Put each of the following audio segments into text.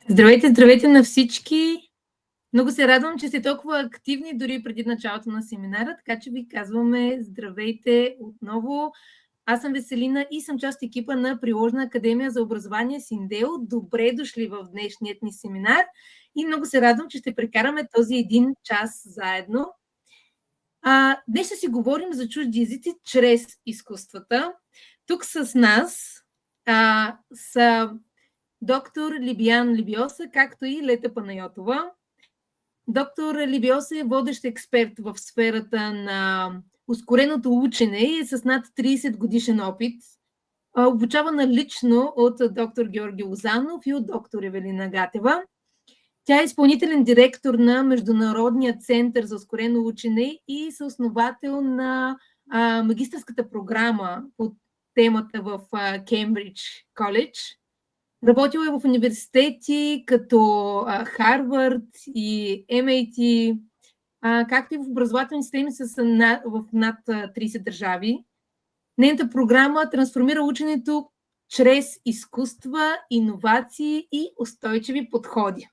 Здравейте, здравейте на всички! Много се радвам, че сте толкова активни дори преди началото на семинара, така че ви казваме здравейте отново. Аз съм Веселина и съм част от екипа на Приложна академия за образование Синдео. Добре дошли в днешният ни семинар и много се радвам, че ще прекараме този един час заедно. Днес ще си говорим за чужди езици чрез изкуствата. Тук с нас са доктор Либян Лабиоса, както и Лета Панайотова. Доктор Лабиоса е водещ експерт в сферата на ускореното учене и е с над 30 годишен опит. Обучавана лично от доктор Георги Лозанов и от доктор Евелина Гатева. Тя е изпълнителен директор на Международния център за ускорено учене и съосновател на магистърската програма по темата в Кембридж Коледж. Работила е в университети като Харвард и MIT, както и в образователни системи в над 30 държави. Нейната програма трансформира ученето чрез изкуства, иновации и устойчиви подходи.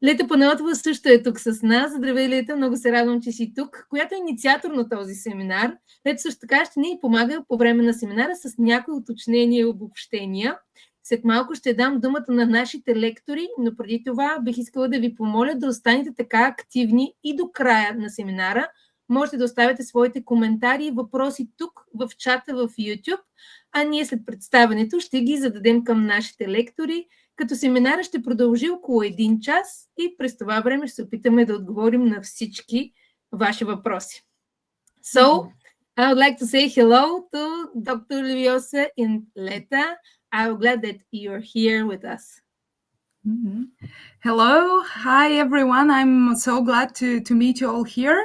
Лета Панайотова също е тук с нас. Здравей, Лета, много се радвам, че си тук, която е инициатор на този семинар. Лета също така ще ни помага по време на семинара с някои уточнения и обобщения. След малко ще дам думата на нашите лектори, но преди това бих искала да ви помоля да останете така активни и до края на семинара. Можете да оставяте своите коментари и въпроси тук в чата в YouTube, а ние след представянето ще ги зададем към нашите лектори, като семинара ще продължи около 1 час и през това време ще се опитаме да отговорим на всички ваши въпроси. So, I would like to say hello to Dr. Labiosa and Leta. I'm glad that you're here with us. Mm-hmm. Hello. Hi, everyone. I'm so glad to meet you all here.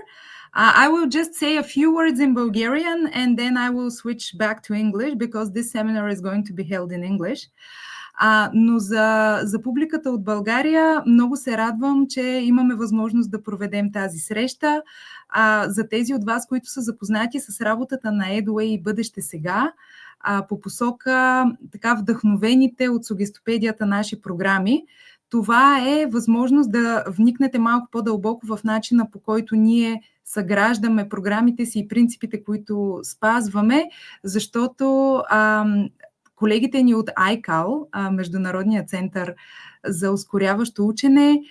I will just say a few words in Bulgarian and then I will switch back to English because this seminar is going to be held in English. Но за публиката от България много се радвам, че имаме възможност да проведем тази среща. За тези от вас, които са запознати с работата на Edway и бъдеще сега, по посока така вдъхновените от сугестопедията наши програми, това е възможност да вникнете малко по-дълбоко в начина, по който ние съграждаме програмите си и принципите, които спазваме, защото колегите ни от ICAL, Международния център за ускоряващо учене,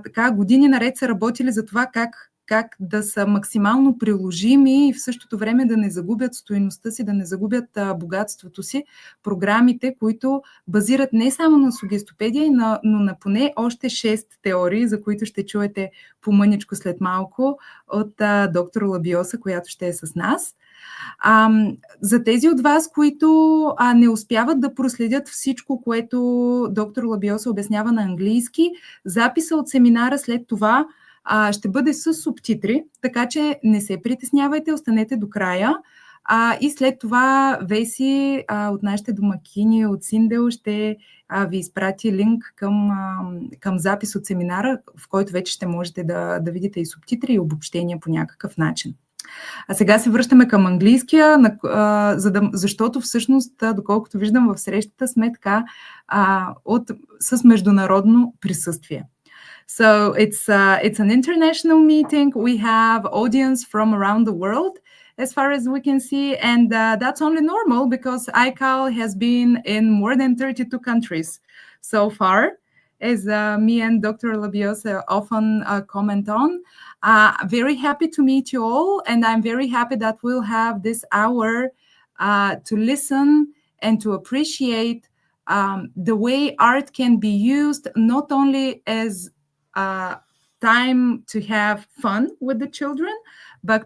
така години наред са работили за това как да са максимално приложими и в същото време да не загубят стойността си, да не загубят богатството си, програмите, които базират не само на сугестопедия, но на поне още 6 теории, за които ще чуете по-мъничко след малко от доктор Лабиоса, която ще е с нас. За тези от вас, които не успяват да проследят всичко, което доктор Лабиоса обяснява на английски, записа от семинара след това ще бъде с субтитри, така че не се притеснявайте, останете до края. И след това Веси от нашите домакини от Синдео ще ви изпрати линк към запис от семинара, в който вече ще можете да видите и субтитри и обобщения по някакъв начин. А сега се връщаме към английския, защото всъщност, доколкото виждам в срещата, сме така с международно присъствие. So it's an international meeting. We have audience from around the world, as far as we can see, and that's only normal because ICAL has been in more than 32 countries so far, as me and Dr. Labiosa often comment on. Very happy to meet you all, and I'm very happy that we'll have this hour to listen and to appreciate the way art can be used not only as time to have fun with the children, but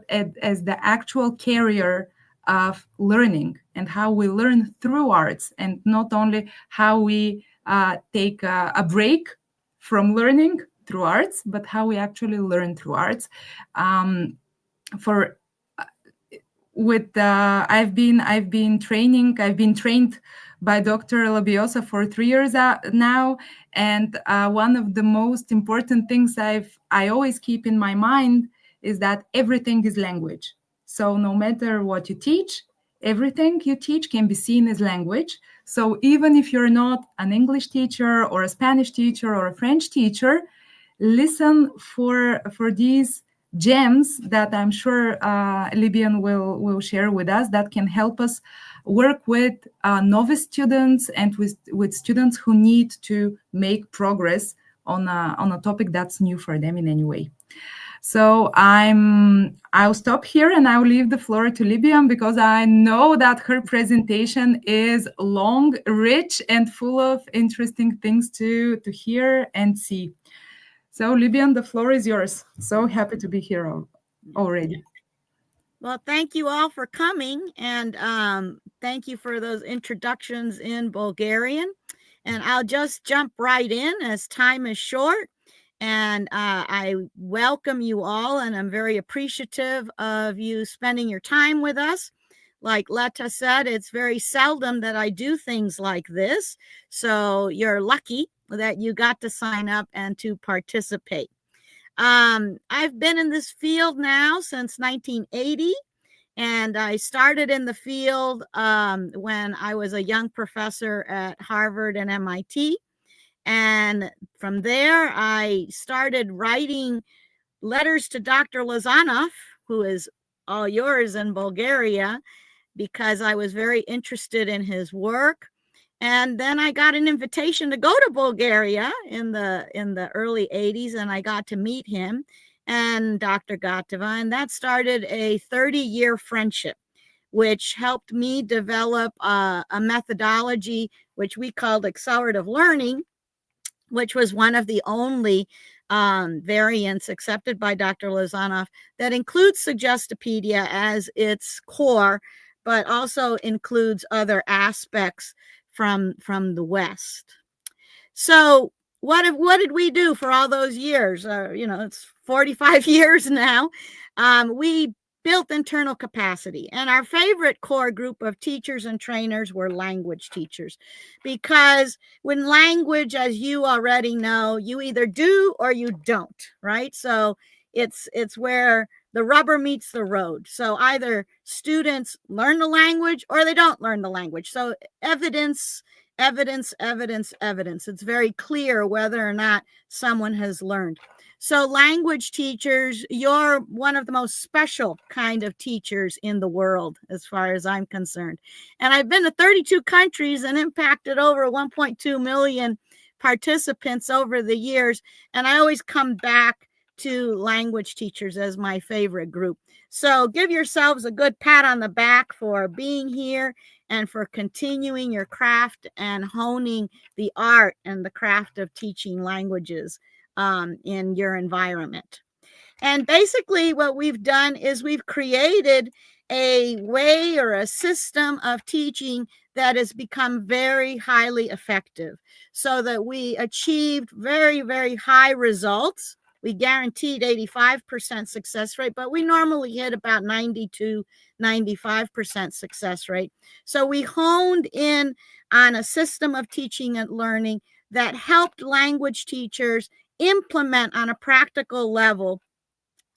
as the actual carrier of learning and how we learn through arts, and not only how we take a break from learning through arts, but how we actually learn through arts. I've been trained by Dr. Labiosa for 3 years now, and one of the most important things I always keep in my mind is that everything is language. So no matter what you teach, everything you teach can be seen as language. So even if you're not an English teacher or a Spanish teacher or a French teacher, listen for these gems that I'm sure Libyain will share with us that can help us work with novice students and with students who need to make progress on a topic that's new for them in any way. So I'll stop here and I'll leave the floor to Libyain, because I know that her presentation is long, rich, and full of interesting things to hear and see. So Libyain, the floor is yours. So happy to be here already. Well, thank you all for coming, and thank you for those introductions in Bulgarian. And I'll just jump right in as time is short. And I welcome you all, and I'm very appreciative of you spending your time with us. Like Letta said, it's very seldom that I do things like this. So you're lucky that you got to sign up and to participate. I've been in this field now since 1980, and I started in the field when I was a young professor at Harvard and MIT. And from there, I started writing letters to Dr. Lazanov, who is all yours in Bulgaria, because I was very interested in his work. And then I got an invitation to go to Bulgaria in the early 80s, and I got to meet him and Dr. Gateva, and that started a 30-year friendship, which helped me develop a methodology which we called accelerative learning, which was one of the only variants accepted by Dr. Lazanov that includes Suggestopedia as its core, but also includes other aspects from the West. So what did we do for all those years? It's 45 years now. We built internal capacity, and our favorite core group of teachers and trainers were language teachers, because when language, as you already know, you either do or you don't, right? So it's where the rubber meets the road. So either students learn the language or they don't learn the language. So evidence. It's very clear whether or not someone has learned. So language teachers, you're one of the most special kind of teachers in the world, as far as I'm concerned. And I've been to 32 countries and impacted over 1.2 million participants over the years. And I always come back to language teachers as my favorite group. So give yourselves a good pat on the back for being here and for continuing your craft and honing the art and the craft of teaching languages in your environment. And basically what we've done is we've created a way or a system of teaching that has become very highly effective, so that we achieved very, very high results. We guaranteed 85% success rate, but we normally hit about 92, 95% success rate. So we honed in on a system of teaching and learning that helped language teachers implement on a practical level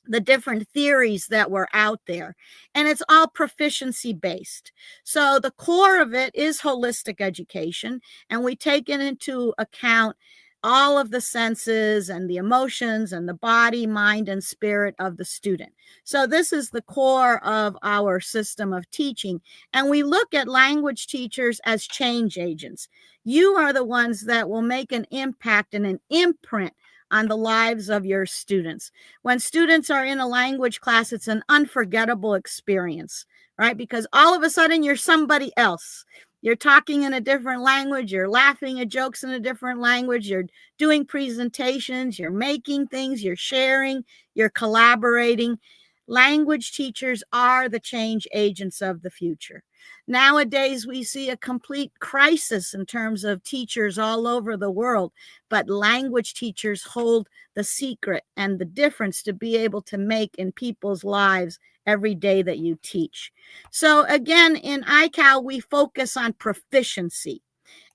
the different theories that were out there. And it's all proficiency based. So the core of it is holistic education, and we take it into account all of the senses and the emotions and the body, mind, and spirit of the student. So this is the core of our system of teaching. And we look at language teachers as change agents. You are the ones that will make an impact and an imprint on the lives of your students. When students are in a language class, it's an unforgettable experience, right? Because all of a sudden you're somebody else. You're talking in a different language. You're laughing at jokes in a different language. You're doing presentations. You're making things. You're sharing. You're collaborating. Language teachers are the change agents of the future. Nowadays, we see a complete crisis in terms of teachers all over the world, but language teachers hold the secret and the difference to be able to make in people's lives every day that you teach. So again, in ICAL, we focus on proficiency.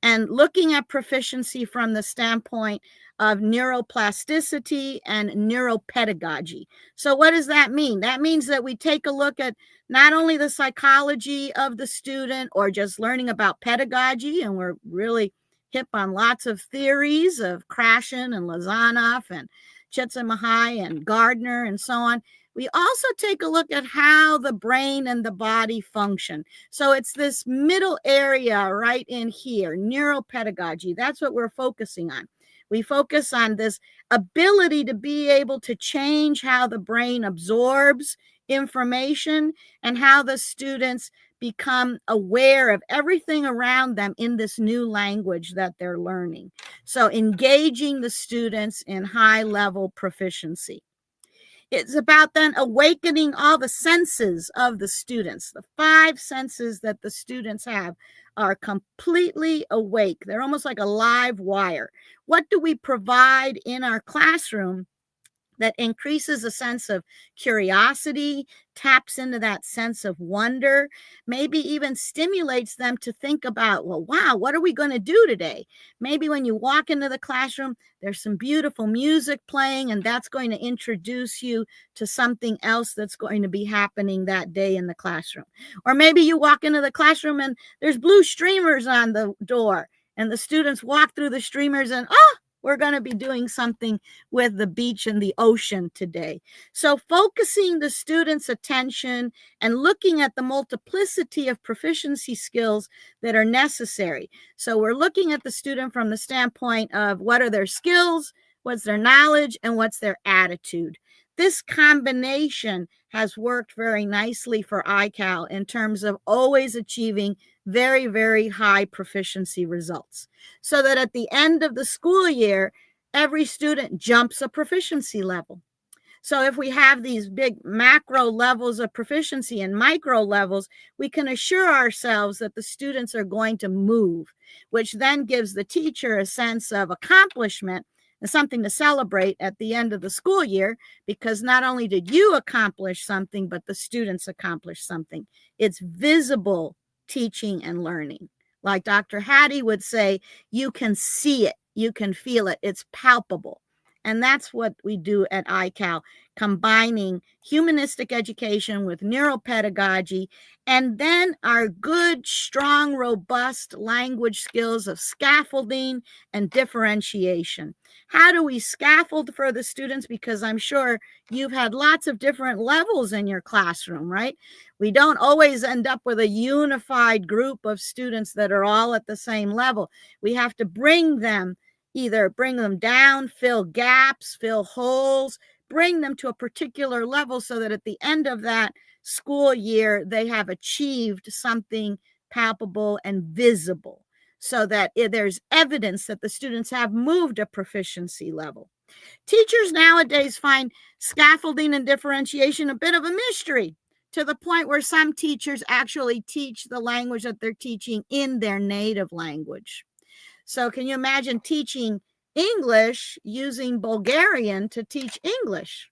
and looking at proficiency from the standpoint of neuroplasticity and neuropedagogy. So what does that mean? That means that we take a look at not only the psychology of the student or just learning about pedagogy, and we're really hip on lots of theories of Krashen and Lazanoff and Csikszentmihalyi and Gardner and so on. We also take a look at how the brain and the body function. So it's this middle area right in here, neuropedagogy. That's what we're focusing on. We focus on this ability to be able to change how the brain absorbs information and how the students become aware of everything around them in this new language that they're learning. So engaging the students in high-level proficiency. It's about then awakening all the senses of the students. The 5 senses that the students have are completely awake. They're almost like a live wire. What do we provide in our classroom that increases a sense of curiosity, taps into that sense of wonder, maybe even stimulates them to think about, well, wow, what are we going to do today? Maybe when you walk into the classroom, there's some beautiful music playing, and that's going to introduce you to something else that's going to be happening that day in the classroom. Or maybe you walk into the classroom and there's blue streamers on the door, and the students walk through the streamers and, we're going to be doing something with the beach and the ocean today. So focusing the students' attention and looking at the multiplicity of proficiency skills that are necessary. So we're looking at the student from the standpoint of what are their skills, what's their knowledge, and what's their attitude. This combination has worked very nicely for ICAL in terms of always achieving very, very high proficiency results, so that at the end of the school year, every student jumps a proficiency level. So if we have these big macro levels of proficiency and micro levels, we can assure ourselves that the students are going to move, which then gives the teacher a sense of accomplishment and something to celebrate at the end of the school year, because not only did you accomplish something, but the students accomplished something. It's visible teaching and learning. Like Dr. Hattie would say, you can see it, you can feel it, it's palpable. And that's what we do at ICAL, combining humanistic education with neuropedagogy, and then our good, strong, robust language skills of scaffolding and differentiation. How do we scaffold for the students? Because I'm sure you've had lots of different levels in your classroom, right? We don't always end up with a unified group of students that are all at the same level. We have to either bring them down, fill gaps, fill holes, bring them to a particular level so that at the end of that school year, they have achieved something palpable and visible, so that there's evidence that the students have moved a proficiency level. Teachers nowadays find scaffolding and differentiation a bit of a mystery, to the point where some teachers actually teach the language that they're teaching in their native language. So can you imagine teaching English using Bulgarian to teach English,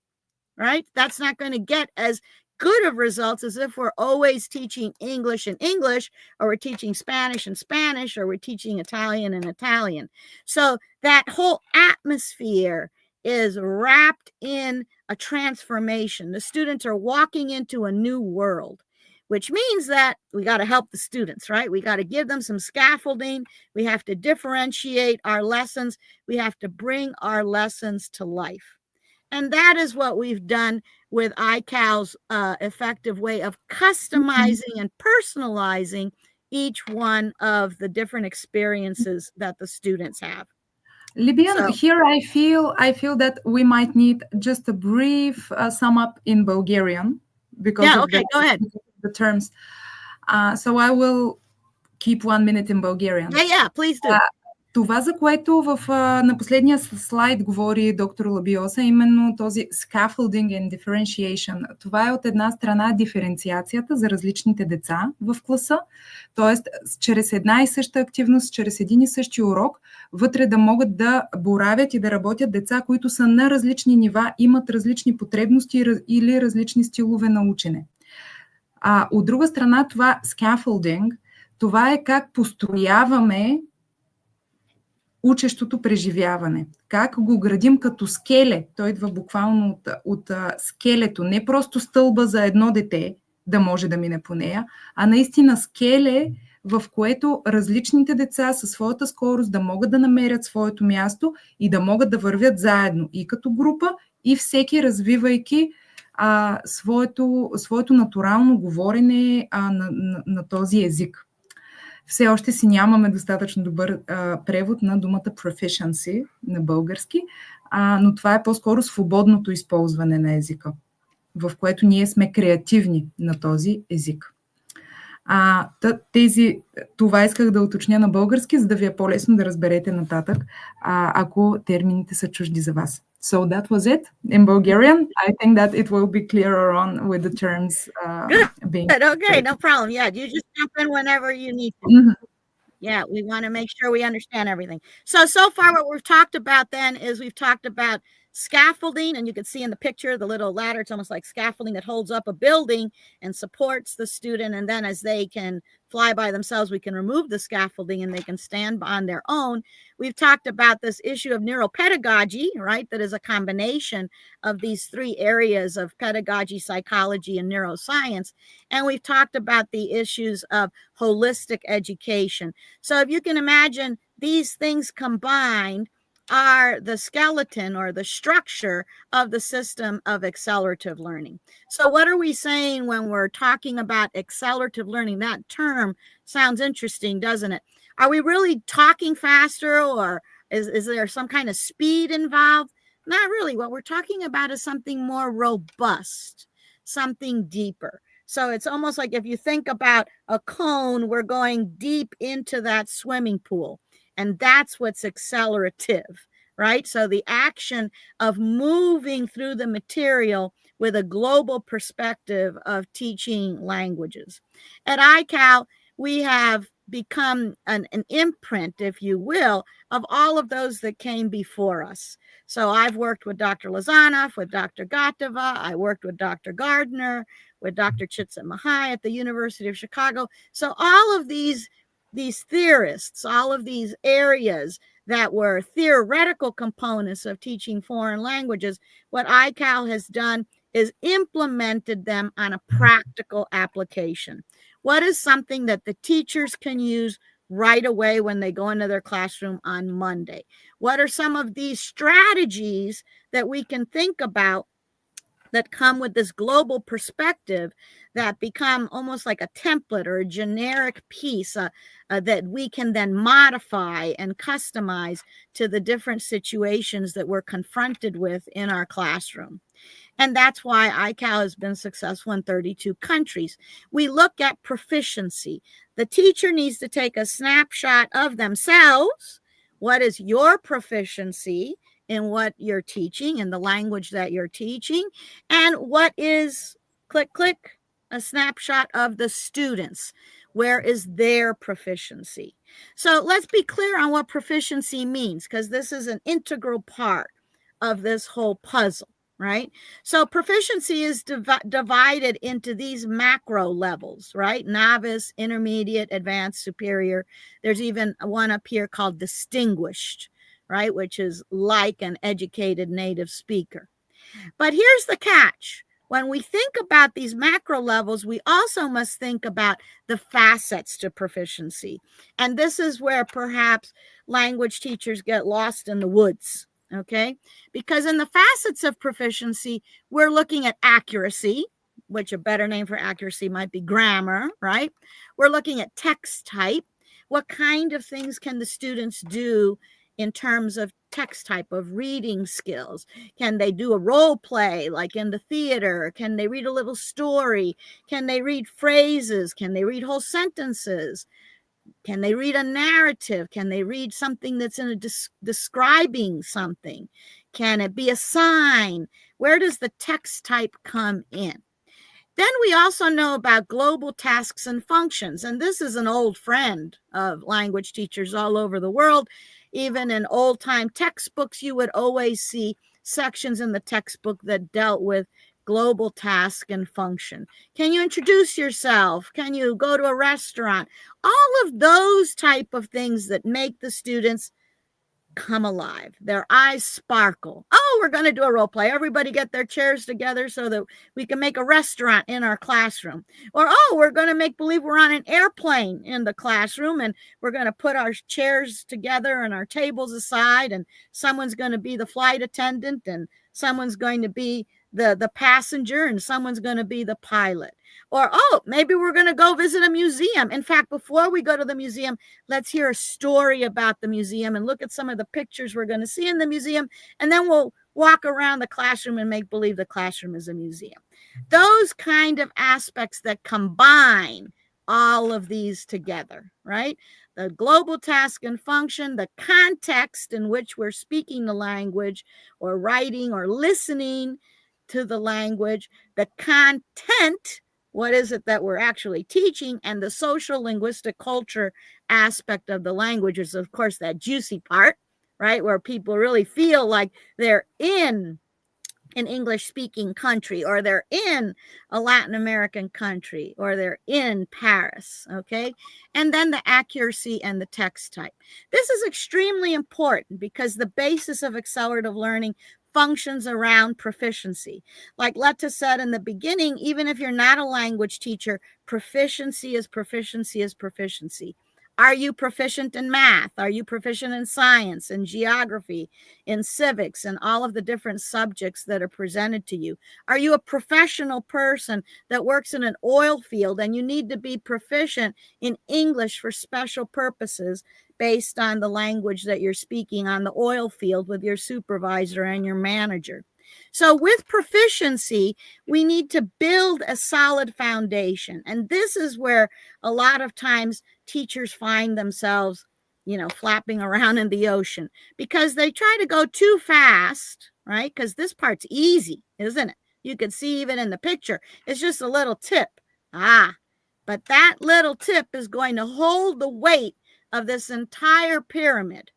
right? That's not going to get as good of results as if we're always teaching English in English, or we're teaching Spanish in Spanish, or we're teaching Italian in Italian. So that whole atmosphere is wrapped in a transformation. The students are walking into a new world, which means that we got to help the students, right? We got to give them some scaffolding. We have to differentiate our lessons. We have to bring our lessons to life. And that is what we've done with ICAL's effective way of customizing and personalizing each one of the different experiences that the students have. Libyan, here I feel that we might need just a brief sum up in Bulgarian, because go ahead. The terms. So I will keep 1 minute in Bulgarian. Yeah, please do. Това, за което на последния слайд говори доктор Лабиоса, именно този scaffolding and differentiation. Това е от една страна диференциацията за различните деца в класа, т.е. чрез една и съща активност, чрез един и същи урок, вътре да могат да боравят и да работят деца, които са на различни нива, имат различни потребности или различни стилове на учене. От друга страна, това scaffolding, това е как построяваме учещото преживяване. Как го градим като скеле. Той идва буквално от скелето. Не просто стълба за едно дете да може да мине по нея, а наистина скеле, в което различните деца със своята скорост да могат да намерят своето място и да могат да вървят заедно и като група, и всеки развивайки своето натурално говорене на този език. Все още си нямаме достатъчно добър превод на думата proficiency на български, но това е по-скоро свободното използване на езика, в което ние сме креативни на този език. Това исках да уточня на български, за да ви е по-лесно да разберете нататък, ако термините са чужди за вас. So that was it in Bulgarian. I think that it will be clearer on with the terms being... Good. Okay, no problem. Yeah, you just jump in whenever you need to. Mm-hmm. Yeah, we want to make sure we understand everything. So far what we've talked about then is we've talked about scaffolding, and you can see in the picture the little ladder. It's almost like scaffolding that holds up a building and supports the student, and then as they can fly by themselves, we can remove the scaffolding and they can stand on their own. We've talked about this issue of neuropedagogy, right? That is a combination of these three areas of pedagogy, psychology, and neuroscience. And we've talked about the issues of holistic education. So if you can imagine, these things combined are the skeleton or the structure of the system of accelerative learning. So what are we saying when we're talking about accelerative learning? That term sounds interesting, doesn't it? Are we really talking faster, or is there some kind of speed involved? Not really. What we're talking about is something more robust, something deeper. So it's almost like if you think about a cone, we're going deep into that swimming pool. And that's what's accelerative, right? So the action of moving through the material with a global perspective of teaching languages. At ICAL, we have become an imprint, if you will, of all of those that came before us. So I've worked with Dr. Lazanov, with Dr. Gatova, I worked with Dr. Gardner, with Dr. Csikszentmihalyi at the University of Chicago. So all of these theorists, all of these areas that were theoretical components of teaching foreign languages, what ICAL has done is implemented them on a practical application. What is something that the teachers can use right away when they go into their classroom on Monday? What are some of these strategies that we can think about that come with this global perspective that become almost like a template or a generic piece that we can then modify and customize to the different situations that we're confronted with in our classroom? And that's why ICAL has been successful in 32 countries. We look at proficiency. The teacher needs to take a snapshot of themselves. What is your proficiency in what you're teaching, in the language that you're teaching? And what is, click, click, a snapshot of the students? Where is their proficiency? So let's be clear on what proficiency means, because this is an integral part of this whole puzzle. Right? So proficiency is divided into these macro levels, right? Novice, intermediate, advanced, superior. There's even one up here called distinguished, right? Which is like an educated native speaker. But here's the catch. When we think about these macro levels, we also must think about the facets to proficiency. And this is where perhaps language teachers get lost in the woods. Okay, because in the facets of proficiency, we're looking at accuracy, which a better name for accuracy might be grammar, right? We're looking at text type. What kind of things can the students do in terms of text type, of reading skills? Can they do a role play like in the theater? Can they read a little story? Can they read phrases? Can they read whole sentences? Can they read a narrative? Can they read something that's in describing something? Can it be a sign? Where does the text type come in? Then we also know about global tasks and functions. And this is an old friend of language teachers all over the world. Even in old-time textbooks, you would always see sections in the textbook that dealt with global task and function. Can you introduce yourself? Can you go to a restaurant? All of those type of things that make the students come alive. Their eyes sparkle. Oh, we're going to do a role play. Everybody get their chairs together so that we can make a restaurant in our classroom. Or, oh, we're going to make believe we're on an airplane in the classroom, and we're going to put our chairs together and our tables aside, and someone's going to be the flight attendant, and someone's going to be the passenger, and someone's going to be the pilot. Or, oh, maybe we're going to go visit a museum. In fact, before we go to the museum, let's hear a story about the museum and look at some of the pictures we're going to see in the museum. And then we'll walk around the classroom and make believe the classroom is a museum. Those kind of aspects that combine all of these together, right? The global task and function, the context in which we're speaking the language or writing or listening to the language, the content, what is it that we're actually teaching, and the social linguistic culture aspect of the language is, of course, that juicy part, right? Where people really feel like they're in an English-speaking country, or they're in a Latin American country, or they're in Paris, okay? And then the accuracy and the text type. This is extremely important because the basis of accelerative learning functions around proficiency. Like Letta said in the beginning, even if you're not a language teacher, proficiency is proficiency is proficiency. Are you proficient in math? Are you proficient in science, in geography, in civics, and all of the different subjects that are presented to you? Are you a professional person that works in an oil field and you need to be proficient in English for special purposes based on the language that you're speaking on the oil field with your supervisor and your manager? So with proficiency, we need to build a solid foundation. And this is where a lot of times teachers find themselves, flapping around in the ocean because they try to go too fast, right? Because this part's easy, isn't it? You can see even in the picture, it's just a little tip. But that little tip is going to hold the weight of this entire pyramid.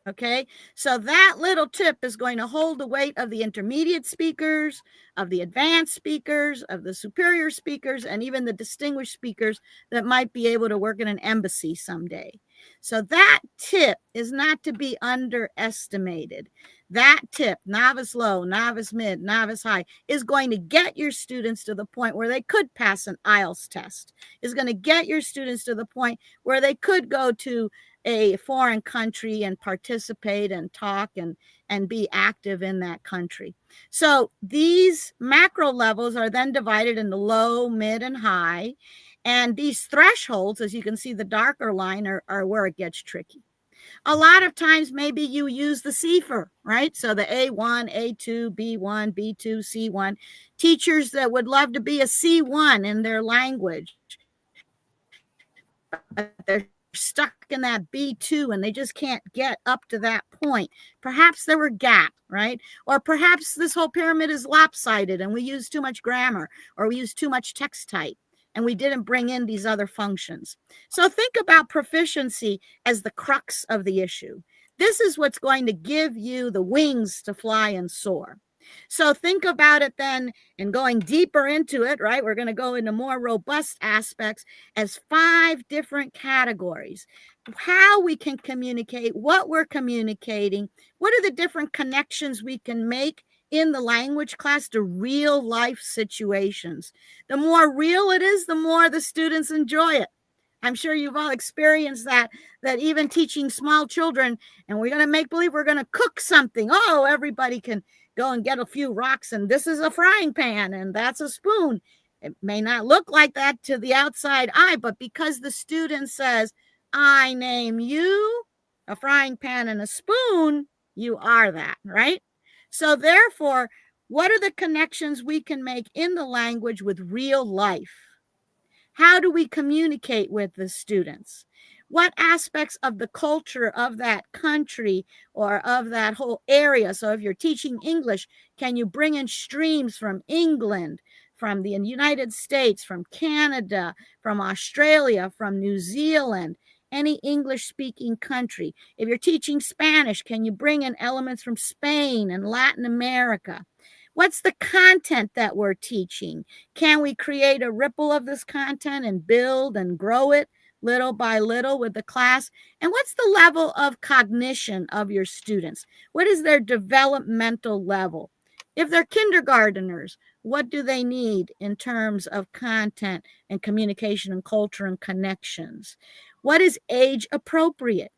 Okay, so that little tip is going to hold the weight of the intermediate speakers, of the advanced speakers, of the superior speakers, and even the distinguished speakers that might be able to work in an embassy someday. So that tip is not to be underestimated. That tip, novice low, novice mid, novice high, is going to get your students to the point where they could pass an IELTS test, is going to get your students to the point where they could go to a foreign country and participate and talk and be active in that country. So these macro levels are then divided into low, mid, and high. And these thresholds, as you can see, the darker line are where it gets tricky. A lot of times, maybe you use the CFR, right? So the A1, A2, B1, B2, C1. Teachers that would love to be a C1 in their language, but they're stuck in that B2 and they just can't get up to that point. Perhaps there were gaps, right? Or perhaps this whole pyramid is lopsided and we use too much grammar, or we use too much text type and we didn't bring in these other functions. So think about proficiency as the crux of the issue. This is what's going to give you the wings to fly and soar. So think about it then, and going deeper into it, right? We're going to go into more robust aspects as 5 different categories. How we can communicate, what we're communicating, what are the different connections we can make in the language class to real life situations. The more real it is, the more the students enjoy it. I'm sure you've all experienced that even teaching small children, and we're going to make believe we're going to cook something. Oh, everybody can go and get a few rocks, and this is a frying pan, and that's a spoon. It may not look like that to the outside eye, but because the student says, I name you a frying pan and a spoon, you are that, right? So therefore, what are the connections we can make in the language with real life? How do we communicate with the students? What aspects of the culture of that country or of that whole area? So if you're teaching English, can you bring in streams from England, from the United States, from Canada, from Australia, from New Zealand, any English-speaking country? If you're teaching Spanish, can you bring in elements from Spain and Latin America? What's the content that we're teaching? Can we create a ripple of this content and build and grow it little by little with the class? And what's the level of cognition of your students? What is their developmental level? If they're kindergarteners, what do they need in terms of content and communication and culture and connections? What is age appropriate?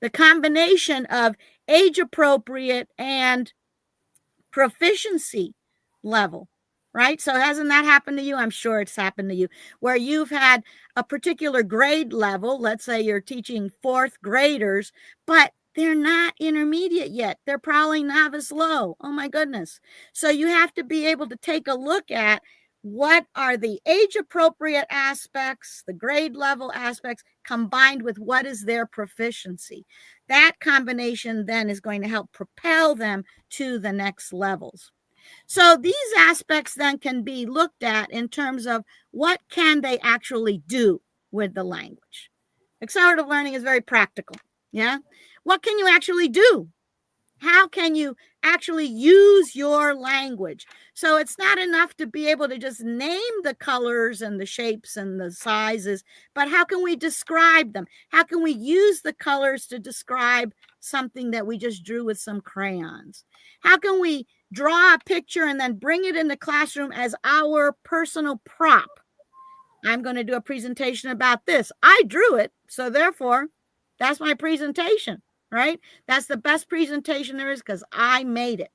The combination of age appropriate and proficiency level, right? So hasn't that happened to you? I'm sure it's happened to you, where you've had a particular grade level. Let's say you're teaching fourth graders, but they're not intermediate yet. They're probably novice low. Oh my goodness. So you have to be able to take a look at what are the age appropriate aspects, the grade level aspects, combined with what is their proficiency. That combination then is going to help propel them to the next levels. So these aspects then can be looked at in terms of what can they actually do with the language. Accelerative learning is very practical. Yeah. What can you actually do? How can you actually use your language? So it's not enough to be able to just name the colors and the shapes and the sizes, but how can we describe them? How can we use the colors to describe something that we just drew with some crayons? How can we draw a picture and then bring it in the classroom as our personal prop? I'm going to do a presentation about this. I drew it, so therefore, that's my presentation. Right? That's the best presentation there is because I made it.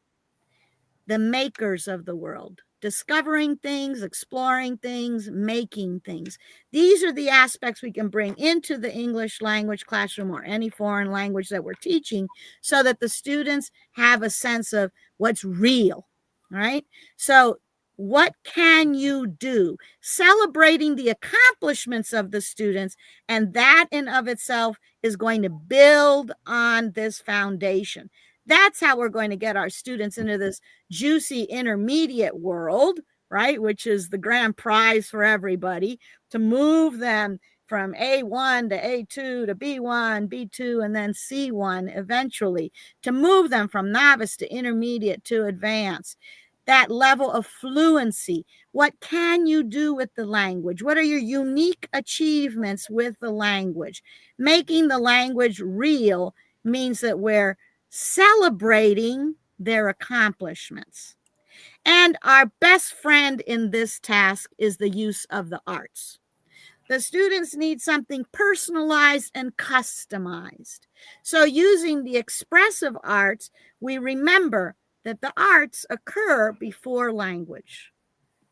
The makers of the world, discovering things, exploring things, making things. These are the aspects we can bring into the English language classroom or any foreign language that we're teaching so that the students have a sense of what's real. Right? So what can you do? Celebrating the accomplishments of the students, and that in of itself is going to build on this foundation. That's how we're going to get our students into this juicy intermediate world, right? Which is the grand prize for everybody, to move them from A1 to A2 to B1, B2, and then C1 eventually, to move them from novice to intermediate to advanced. That level of fluency. What can you do with the language? What are your unique achievements with the language? Making the language real means that we're celebrating their accomplishments. And our best friend in this task is the use of the arts. The students need something personalized and customized. So using the expressive arts, we remember that the arts occur before language.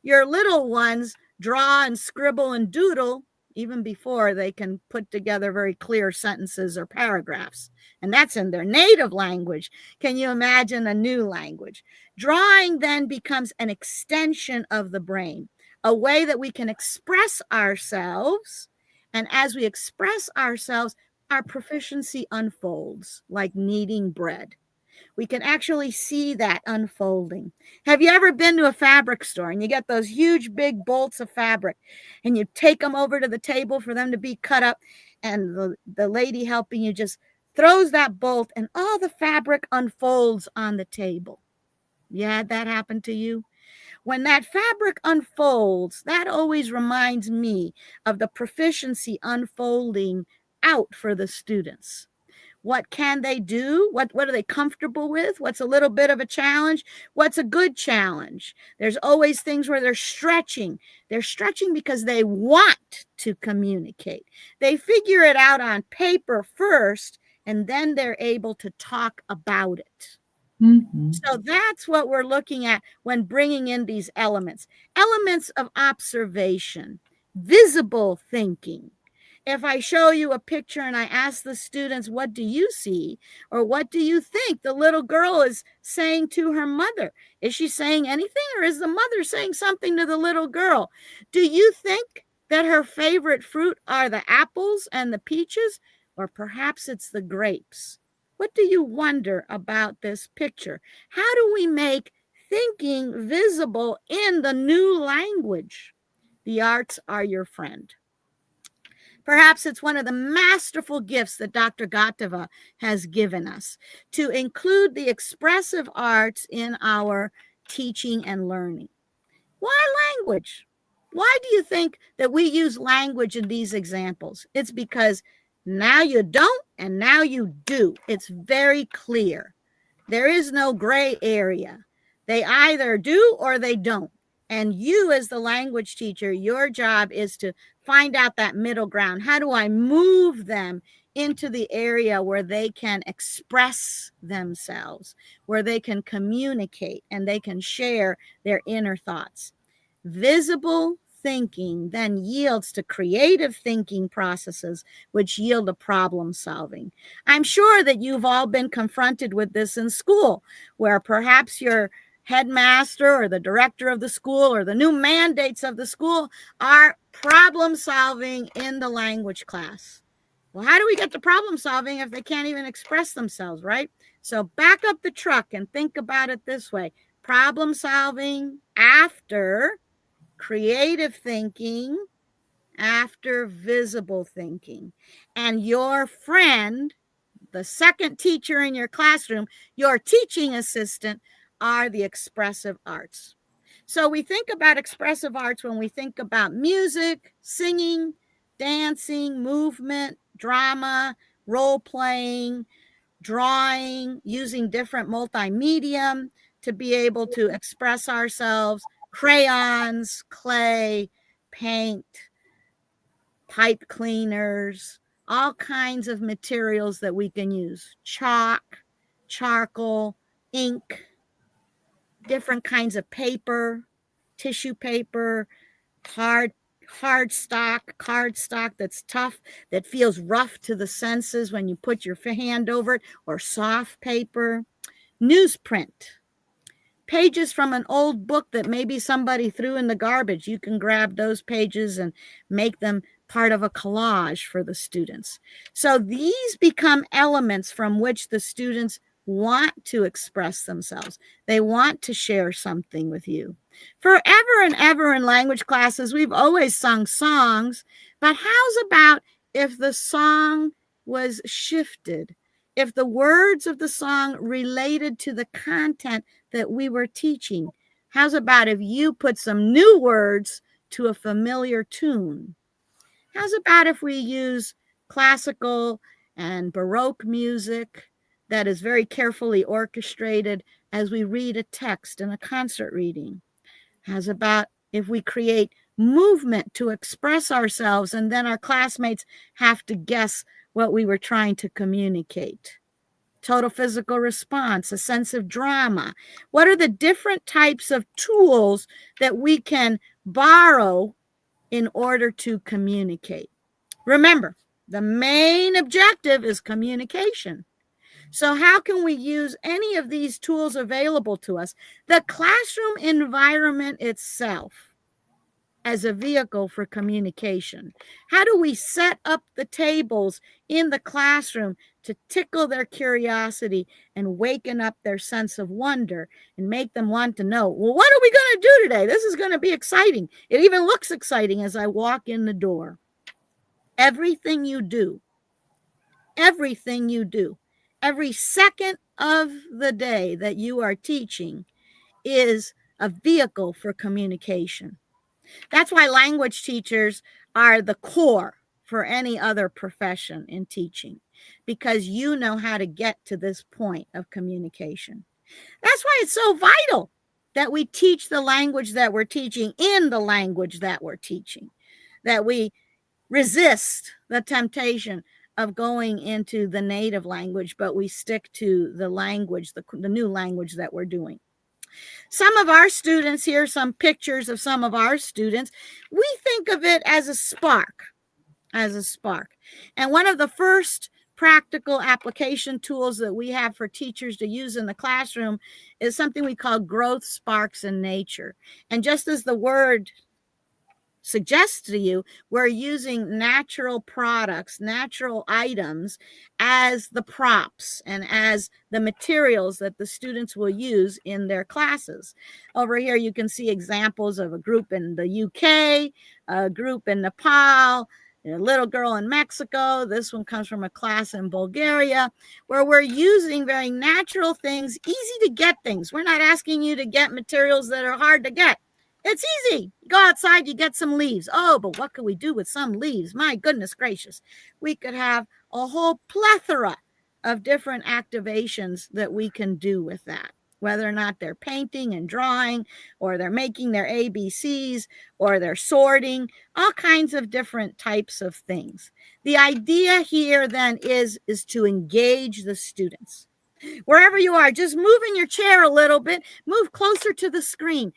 Your little ones draw and scribble and doodle even before they can put together very clear sentences or paragraphs. And that's in their native language. Can you imagine a new language? Drawing then becomes an extension of the brain, a way that we can express ourselves. And as we express ourselves, our proficiency unfolds like kneading bread. We can actually see that unfolding. Have you ever been to a fabric store and you get those huge big bolts of fabric and you take them over to the table for them to be cut up, and the lady helping you just throws that bolt and all the fabric unfolds on the table? You had that happen to you? When that fabric unfolds, that always reminds me of the proficiency unfolding out for the students. What can they do? What are they comfortable with? What's a little bit of a challenge? What's a good challenge? There's always things where they're stretching. They're stretching because they want to communicate. They figure it out on paper first, and then they're able to talk about it. Mm-hmm. So that's what we're looking at when bringing in these elements. Elements of observation, visible thinking. If I show you a picture and I ask the students, what do you see? Or what do you think the little girl is saying to her mother? Is she saying anything, or is the mother saying something to the little girl? Do you think that her favorite fruit are the apples and the peaches? Or perhaps it's the grapes? What do you wonder about this picture? How do we make thinking visible in the new language? The arts are your friend. Perhaps it's one of the masterful gifts that Dr. Gatava has given us to include the expressive arts in our teaching and learning. Why language? Why do you think that we use language in these examples? It's because now you don't and now you do. It's very clear. There is no gray area. They either do or they don't. And you, as the language teacher, your job is to find out that middle ground. How do I move them into the area where they can express themselves, where they can communicate and they can share their inner thoughts? Visible thinking then yields to creative thinking processes, which yield to problem solving. I'm sure that you've all been confronted with this in school, where perhaps your headmaster or the director of the school or the new mandates of the school are problem solving in the language class. Well, how do we get to problem solving if they can't even express themselves, right? So back up the truck and think about it this way. Problem solving after creative thinking, after visible thinking. And your friend, the second teacher in your classroom, your teaching assistant, are the expressive arts. So we think about expressive arts when we think about music, singing, dancing, movement, drama, role playing, drawing, using different multimedia to be able to express ourselves, crayons, clay, paint, pipe cleaners, all kinds of materials that we can use, chalk, charcoal, ink, different kinds of paper, tissue paper, cardstock that's tough, that feels rough to the senses when you put your hand over it, or soft paper, newsprint, pages from an old book that maybe somebody threw in the garbage. You can grab those pages and make them part of a collage for the students. So these become elements from which the students want to express themselves. They want to share something with you. Forever and ever in language classes, we've always sung songs, but how's about if the song was shifted? If the words of the song related to the content that we were teaching? How's about if you put some new words to a familiar tune? How's about if we use classical and Baroque music that is very carefully orchestrated as we read a text in a concert reading? How's about if we create movement to express ourselves and then our classmates have to guess what we were trying to communicate? Total physical response, a sense of drama. What are the different types of tools that we can borrow in order to communicate? Remember, the main objective is communication. So how can we use any of these tools available to us? The classroom environment itself as a vehicle for communication. How do we set up the tables in the classroom to tickle their curiosity and waken up their sense of wonder and make them want to know, well, what are we going to do today? This is going to be exciting. It even looks exciting as I walk in the door. Everything you do, every second of the day that you are teaching is a vehicle for communication. That's why language teachers are the core for any other profession in teaching, because you know how to get to this point of communication. That's why it's so vital that we teach the language that we're teaching in the language that we're teaching, that we resist the temptation of going into the native language, but we stick to the language, the new language that we're doing. Some of our students, here are some pictures of some of our students. We think of it as a spark, And one of the first practical application tools that we have for teachers to use in the classroom is something we call growth sparks in nature. And just as the word suggests to you, we're using natural products, natural items as the props and as the materials that the students will use in their classes. Over here, you can see examples of a group in the UK, a group in Nepal, a little girl in Mexico. This one comes from a class in Bulgaria, where we're using very natural things, easy to get things. We're not asking you to get materials that are hard to get. It's easy. Go outside, you get some leaves. Oh, but what could we do with some leaves? My goodness gracious. We could have a whole plethora of different activations that we can do with that, whether or not they're painting and drawing, or they're making their ABCs, or they're sorting, all kinds of different types of things. The idea here then is to engage the students. Wherever you are, just move in your chair a little bit, move closer to the screen.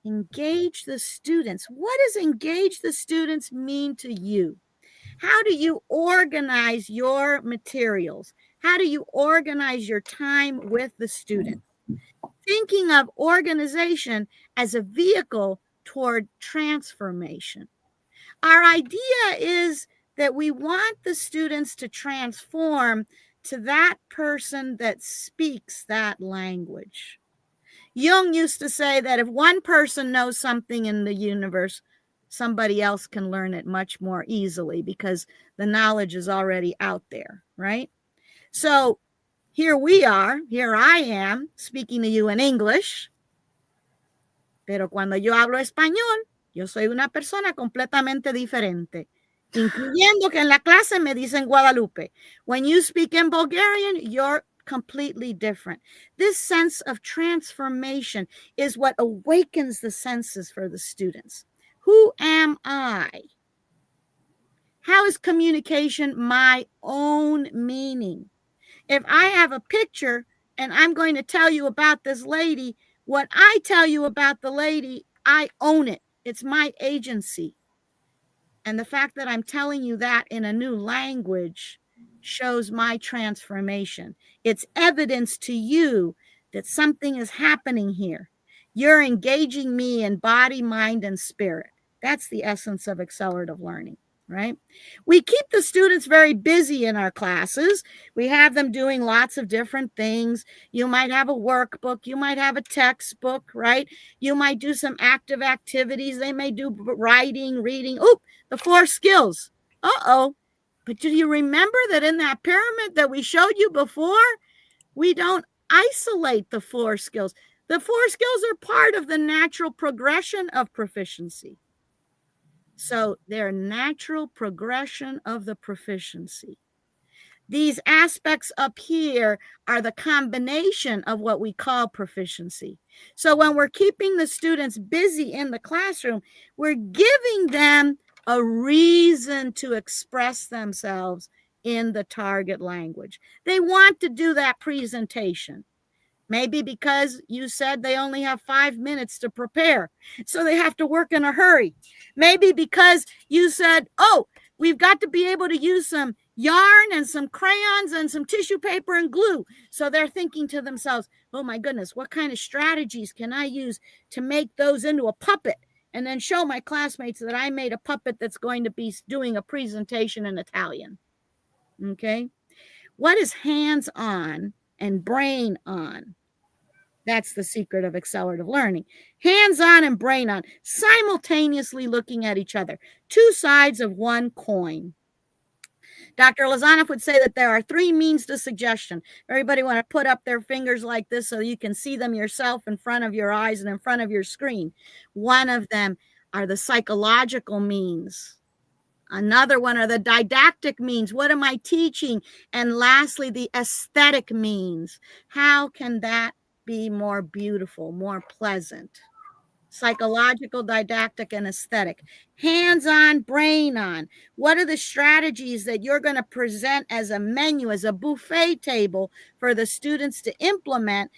Engage the students. What does engage the students mean to you? How do you organize your materials? How do you organize your time with the student? Thinking of organization as a vehicle toward transformation. Our idea is that we want the students to transform to that person that speaks that language. Jung used to say that if one person knows something in the universe, somebody else can learn it much more easily because the knowledge is already out there, right? So here I am speaking to you in English, pero cuando yo hablo español, yo soy una persona completamente diferente, incluyendo que en la clase me dicen Guadalupe. When you speak in Bulgarian, you're completely different. This sense of transformation is what awakens the senses for the students. Who am I? How is communication my own meaning? If I have a picture and I'm going to tell you about this lady, what I tell you about the lady, I own it. It's my agency. And the fact that I'm telling you that in a new language shows my transformation. It's evidence to you that something is happening here. You're engaging me in body, mind, and spirit. That's the essence of accelerative learning, right? We keep the students very busy in our classes. We have them doing lots of different things. You might have a workbook. You might have a textbook, right? You might do some active activities. They may do writing, reading. Oh, the 4 skills. Uh-oh. But do you remember that in that pyramid that we showed you before, we don't isolate the 4 skills. The 4 skills are part of the natural progression of proficiency. So they're natural progression of the proficiency. These aspects up here are the combination of what we call proficiency. So when we're keeping the students busy in the classroom, we're giving them a reason to express themselves in the target language. They want to do that presentation. Maybe because you said they only have 5 minutes to prepare, so they have to work in a hurry. Maybe because you said, oh, we've got to be able to use some yarn and some crayons and some tissue paper and glue. So they're thinking to themselves, oh my goodness, what kind of strategies can I use to make those into a puppet and then show my classmates that I made a puppet that's going to be doing a presentation in Italian? Okay. What is hands-on and brain on? That's the secret of accelerative learning. Hands-on and brain-on, simultaneously looking at each other. 2 sides of one coin. Dr. Lozanoff would say that there are 3 means to suggestion. Everybody want to put up their fingers like this so you can see them yourself in front of your eyes and in front of your screen. One of them are the psychological means. Another one are the didactic means. What am I teaching? And lastly, the aesthetic means. How can that be more beautiful, more pleasant? Psychological, didactic, and aesthetic. Hands-on, brain-on. What are the strategies that you're going to present as a menu, as a buffet table for the students to implement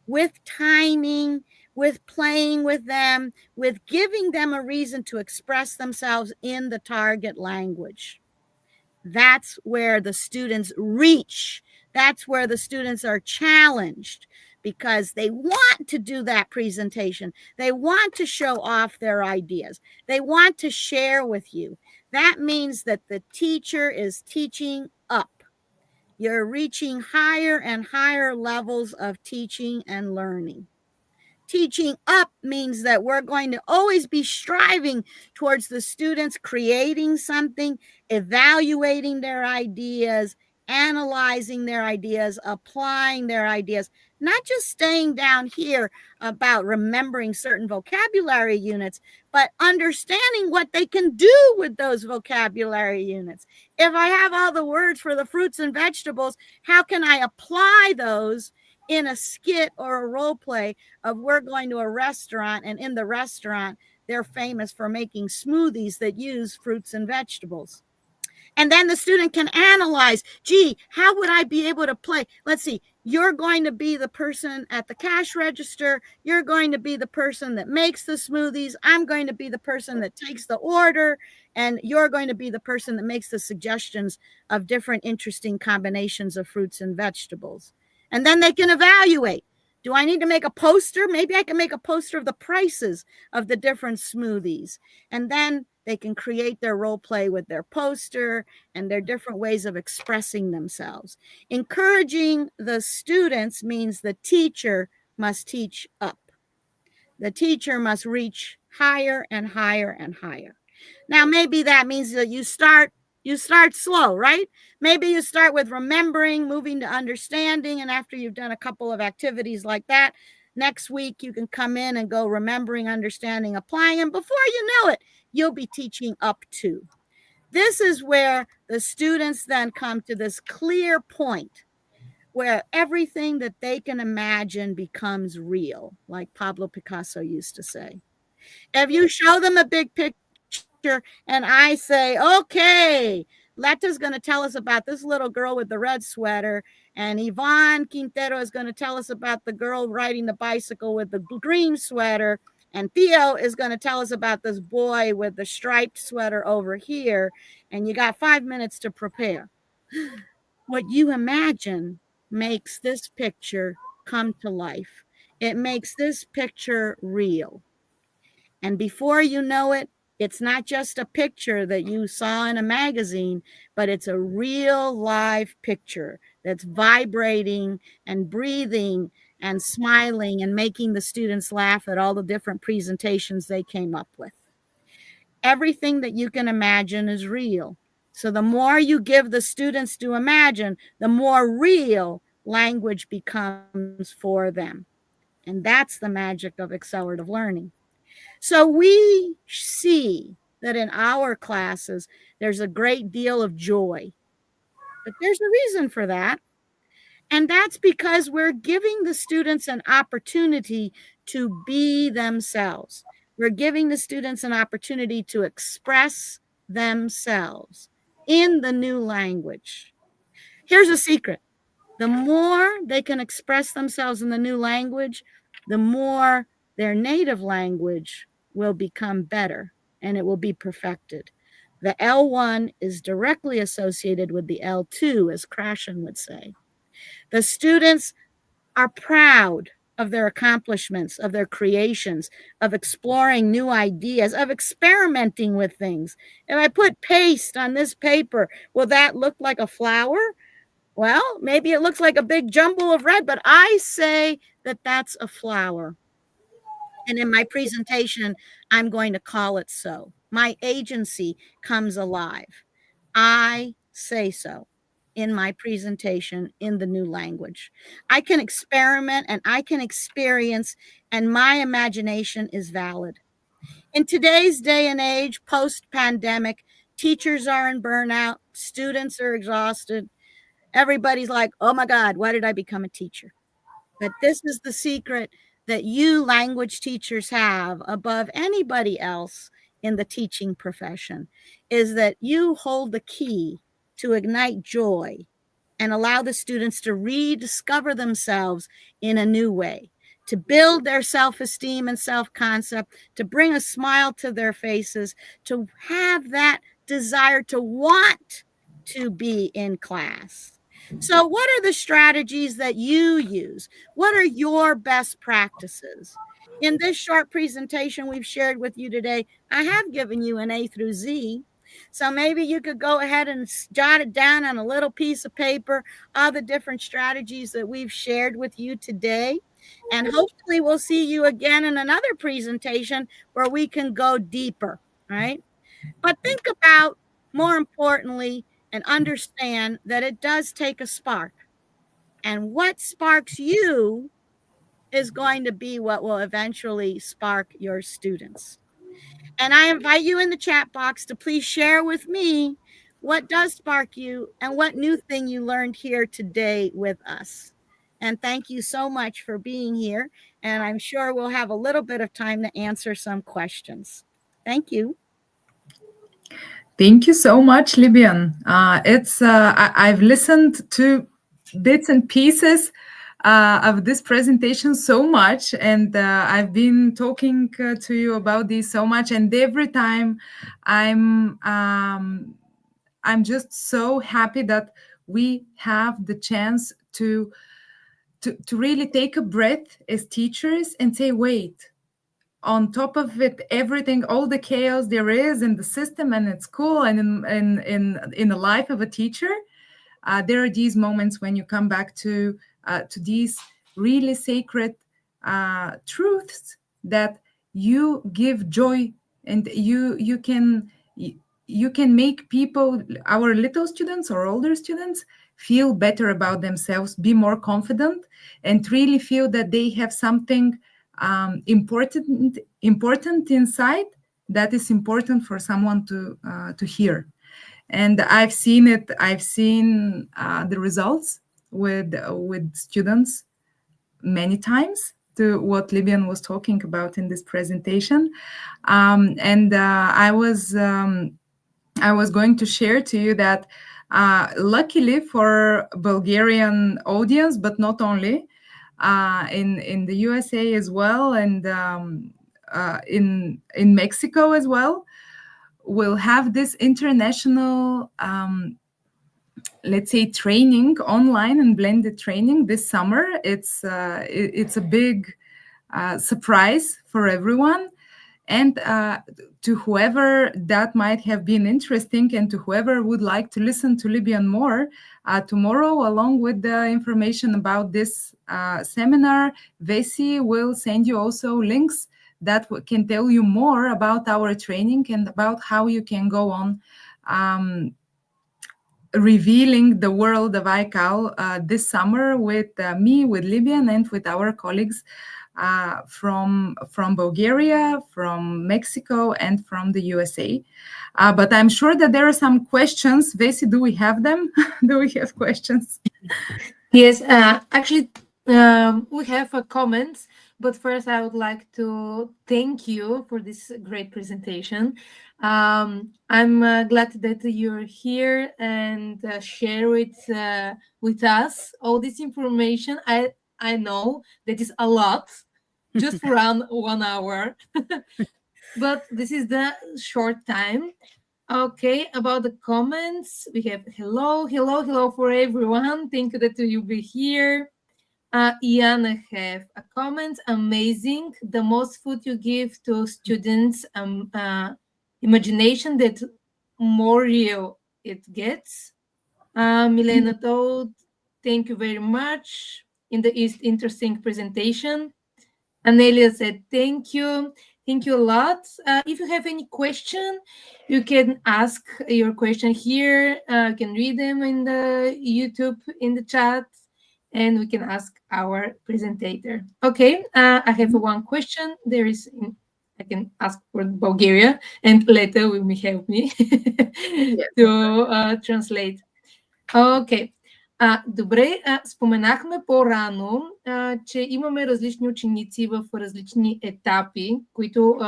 with timing, with playing with them, with giving them a reason to express themselves in the target language? That's where the students reach. That's where the students are challenged, because they want to do that presentation. They want to show off their ideas. They want to share with you. That means that the teacher is teaching up. You're reaching higher and higher levels of teaching and learning. Teaching up means that we're going to always be striving towards the students creating something, evaluating their ideas, analyzing their ideas, applying their ideas, not just staying down here about remembering certain vocabulary units, but understanding what they can do with those vocabulary units. If I have all the words for the fruits and vegetables, how can I apply those in a skit or a role play of we're going to a restaurant, and in the restaurant, they're famous for making smoothies that use fruits and vegetables. And then the student can analyze, gee, how would I be able to play? Let's see, you're going to be the person at the cash register. You're going to be the person that makes the smoothies. I'm going to be the person that takes the order. And you're going to be the person that makes the suggestions of different interesting combinations of fruits and vegetables. And then they can evaluate. Do I need to make a poster? Maybe I can make a poster of the prices of the different smoothies. And then they can create their role play with their poster and their different ways of expressing themselves. Encouraging the students means the teacher must teach up. The teacher must reach higher and higher and higher. Now, maybe that means that you start slow, right? Maybe you start with remembering, moving to understanding, and after you've done a couple of activities like that, next week you can come in and go remembering, understanding, applying, and before you know it, you'll be teaching up to. This is where the students then come to this clear point where everything that they can imagine becomes real, like Pablo Picasso used to say. If you show them a big picture and I say, okay, Leta's going to tell us about this little girl with the red sweater, and Yvonne Quintero is going to tell us about the girl riding the bicycle with the green sweater, and Theo is going to tell us about this boy with the striped sweater over here, and you got 5 minutes to prepare. What you imagine makes this picture come to life. It makes this picture real. And before you know it, it's not just a picture that you saw in a magazine, but it's a real live picture that's vibrating and breathing and smiling and making the students laugh at all the different presentations they came up with. Everything that you can imagine is real. So the more you give the students to imagine, the more real language becomes for them. And that's the magic of accelerative learning. So we see that in our classes, there's a great deal of joy. But there's a reason for that. And that's because we're giving the students an opportunity to be themselves. We're giving the students an opportunity to express themselves in the new language. Here's a secret. The more they can express themselves in the new language, the more their native language will become better and it will be perfected. The L1 is directly associated with the L2, as Krashen would say. The students are proud of their accomplishments, of their creations, of exploring new ideas, of experimenting with things. If I put paste on this paper, will that look like a flower? Well, maybe it looks like a big jumble of red, but I say that that's a flower. And in my presentation, I'm going to call it so. My agency comes alive. I say so in my presentation in the new language. I can experiment and I can experience, and my imagination is valid. In today's day and age, post-pandemic, teachers are in burnout, students are exhausted. Everybody's like, oh my God, why did I become a teacher? But this is the secret that you language teachers have above anybody else in the teaching profession, is that you hold the key to ignite joy and allow the students to rediscover themselves in a new way, to build their self-esteem and self-concept, to bring a smile to their faces, to have that desire to want to be in class. So what are the strategies that you use? What are your best practices? In this short presentation we've shared with you today, I have given you an A through Z. So maybe you could go ahead and jot it down on a little piece of paper, all the different strategies that we've shared with you today. And hopefully we'll see you again in another presentation where we can go deeper, right? But think about, more importantly, and understand that it does take a spark. And what sparks you is going to be what will eventually spark your students. And I invite you in the chat box to please share with me what does spark you and what new thing you learned here today with us. And thank you so much for being here. And I'm sure we'll have a little bit of time to answer some questions. Thank you. Thank you so much, Libyan. I've listened to bits and pieces of this presentation so much, and I've been talking to you about this so much, and every time I'm just so happy that we have the chance to really take a breath as teachers and say, wait, on top of it, everything, all the chaos there is in the system and at school and in the life of a teacher, there are these moments when you come back to these really sacred truths that you give joy, and you can make people, our little students or older students, feel better about themselves, be more confident, and really feel that they have something important inside that is important for someone to hear. And I've seen it. I've seen the results with students many times, to what Libyan was talking about in this presentation. And I was going to share to you that luckily for Bulgarian audience, but not only, in the USA as well, and in Mexico as well, we'll have this international, let's say, training, online and blended training this summer. It's a big surprise for everyone. And to whoever that might have been interesting, and to whoever would like to listen to Libyan more, tomorrow, along with the information about this seminar, Vesi will send you also links that can tell you more about our training and about how you can go on revealing the world of ICAL this summer with me, with Libyan, and with our colleagues from Bulgaria, from Mexico, and from the USA. But I'm sure that there are some questions. Vesi, do we have them? Do we have questions? Yes, actually, we have comments. But first, I would like to thank you for this great presentation. I'm glad that you're here and share with us all this information. I know that is a lot, just for around 1 hour, but this is the short time. Okay, about the comments, we have hello for everyone. Thank you that you'll be here. Iana have a comment. Amazing. The most food you give to students, imagination, that more real it gets. Milena told, thank you very much. In the interesting presentation. Anelia said, thank you. Thank you a lot. If you have any question, you can ask your question here. You can read them in the YouTube, in the chat, and we can ask our presenter. Okay, I have one question. I can ask for Bulgaria, and later will help me to translate. Okay. Добре, споменахме по-рано, че имаме различни ученици в различни етапи, които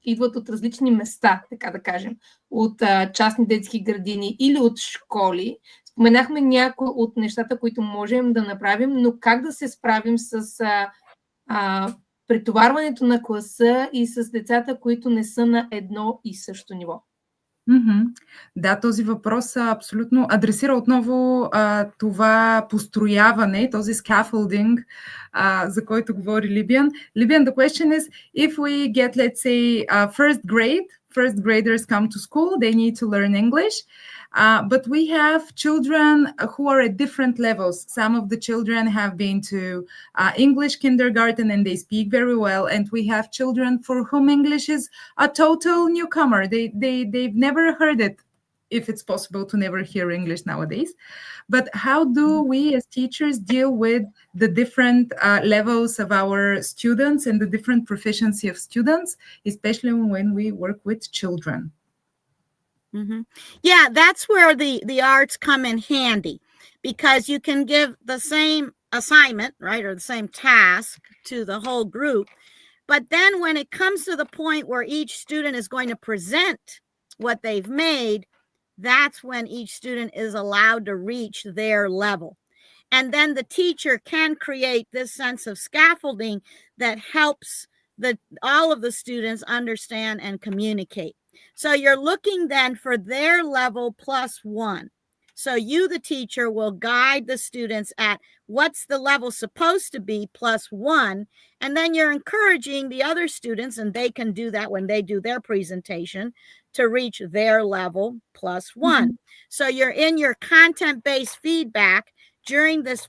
идват от различни места, така да кажем, от частни детски градини или от школи. Споменахме някои от нещата, които можем да направим, но как да се справим с претоварването на класа и с децата, които не са на едно и също ниво? Да, този въпрос абсолютно адресира отново това построяване, този scaffolding, за който говори Либян. Либян, the question is, if we get, let's say, first graders come to school, they need to learn English, but we have children who are at different levels. Some of the children have been to English kindergarten and they speak very well, and we have children for whom English is a total newcomer. They've never heard it if it's possible to never hear English nowadays. But how do we as teachers deal with the different levels of our students and the different proficiency of students, especially when we work with children? Mm-hmm. Yeah, that's where the arts come in handy, because you can give the same assignment, right, or the same task to the whole group. But then when it comes to the point where each student is going to present what they've made, that's when each student is allowed to reach their level. And then the teacher can create this sense of scaffolding that helps all of the students understand and communicate. So you're looking then for their level +1. So you, the teacher, will guide the students at what's the level supposed to be +1. And then you're encouraging the other students, and they can do that when they do their presentation, to reach their level +1. Mm-hmm. So you're in your content-based feedback during this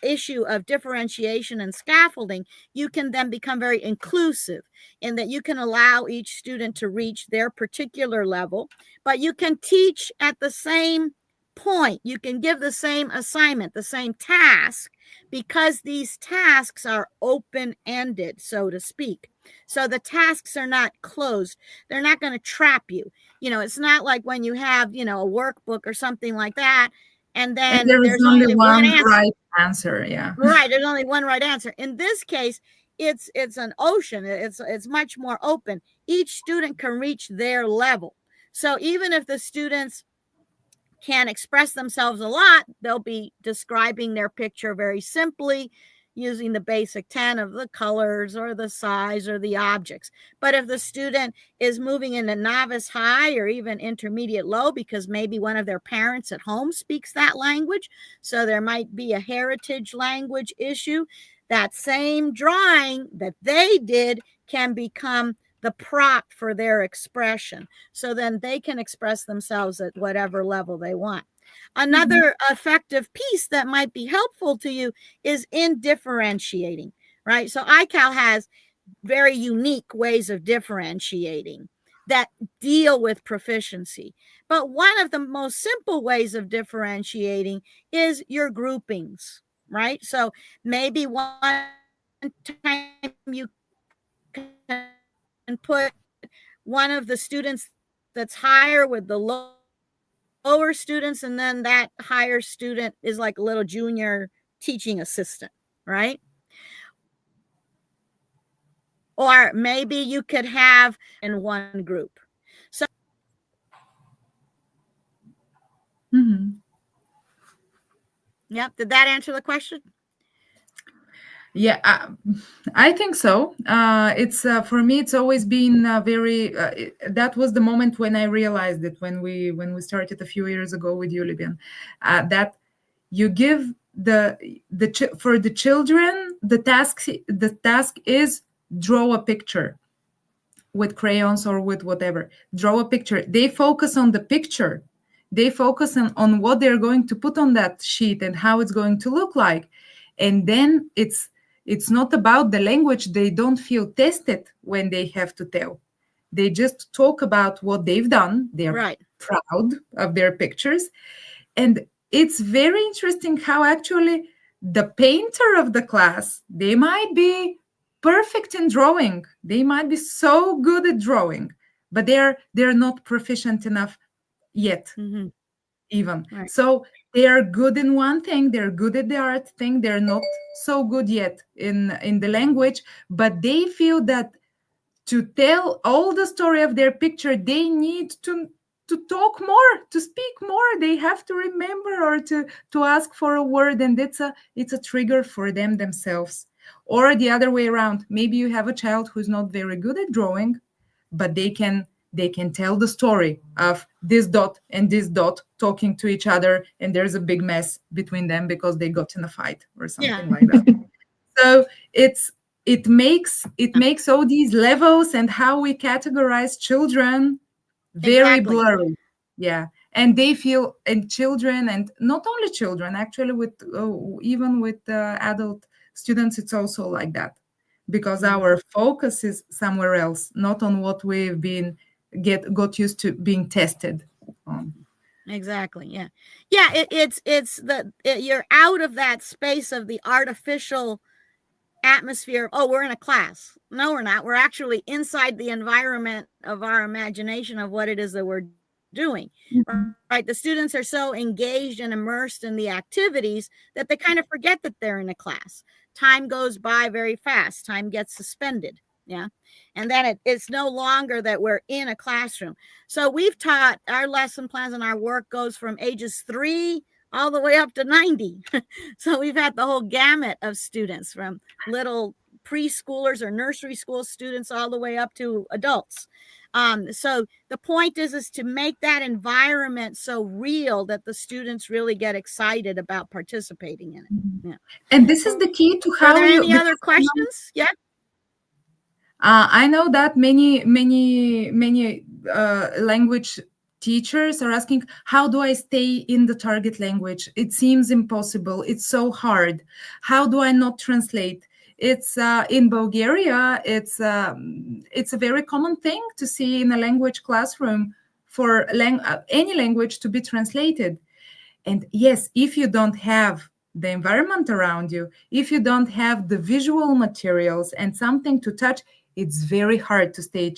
issue of differentiation and scaffolding. You can then become very inclusive in that you can allow each student to reach their particular level, but you can teach at the same point. You can give the same assignment, the same task, because these tasks are open-ended, so to speak. So the tasks are not closed. They're not going to trap you. You know, it's not like when you have, you know, a workbook or something like that, and then there's only one right answer. Yeah. Right. There's only one right answer. In this case, it's an ocean. It's much more open. Each student can reach their level. So even if the students can express themselves a lot, they'll be describing their picture very simply, using the basic 10 of the colors or the size or the objects. But if the student is moving into novice high or even intermediate low, because maybe one of their parents at home speaks that language, so there might be a heritage language issue, that same drawing that they did can become the prop for their expression. So then they can express themselves at whatever level they want. Another effective piece that might be helpful to you is in differentiating, right? So ICAL has very unique ways of differentiating that deal with proficiency. But one of the most simple ways of differentiating is your groupings, right? So maybe one time you can put one of the students that's higher with the lower students, and then that higher student is like a little junior teaching assistant, right? Or maybe you could have in one group. So Yep. Did that answer the question? Yeah, I think so. It's for me, it's always been very. That was the moment when I realized it, when we started a few years ago with you, Libyan, that you give for the children the task is draw a picture with crayons or with whatever. Draw a picture. They focus on the picture. They focus on what they're going to put on that sheet and how it's going to look like, and then it's not about the language. They don't feel tested when they have to tell. They just talk about what they've done. They're proud of their pictures. And it's very interesting how actually the painter of the class, they might be perfect in drawing. They might be so good at drawing, but they're not proficient enough yet. Even. Right. So they are good in one thing, they're good at the art thing, they're not so good yet in the language, but they feel that to tell all the story of their picture, they need to talk more, to speak more. They have to remember or to ask for a word, and it's a trigger for them themselves. Or the other way around, maybe you have a child who's not very good at drawing, but they can tell the story of this dot and this dot talking to each other, and there's a big mess between them because they got in a fight or something like that. So it makes all these levels and how we categorize children very blurry. Yeah. And they feel, and children, and not only children, actually with even with adult students, it's also like that, because our focus is somewhere else, not on what we've got used to being tested on. Exactly. Yeah. Yeah. You're out of that space of the artificial atmosphere. Oh, we're in a class. No, we're not. We're actually inside the environment of our imagination of what it is that we're doing. Right. The students are so engaged and immersed in the activities that they kind of forget that they're in a class. Time goes by very fast. Time gets suspended. Yeah. And then it's no longer that we're in a classroom. So we've taught, our lesson plans and our work goes from ages 3 all the way up to 90. So we've had the whole gamut of students, from little preschoolers or nursery school students all the way up to adults. So the point is to make that environment so real that the students really get excited about participating in it. Yeah. And this is the key to how Are there any other questions? Yeah. I know that many language teachers are asking, how do I stay in the target language? It seems impossible. It's so hard. How do I not translate? It's in Bulgaria, it's a very common thing to see in a language classroom for any language to be translated. And yes, if you don't have the environment around you, if you don't have the visual materials and something to touch, it's very hard to stay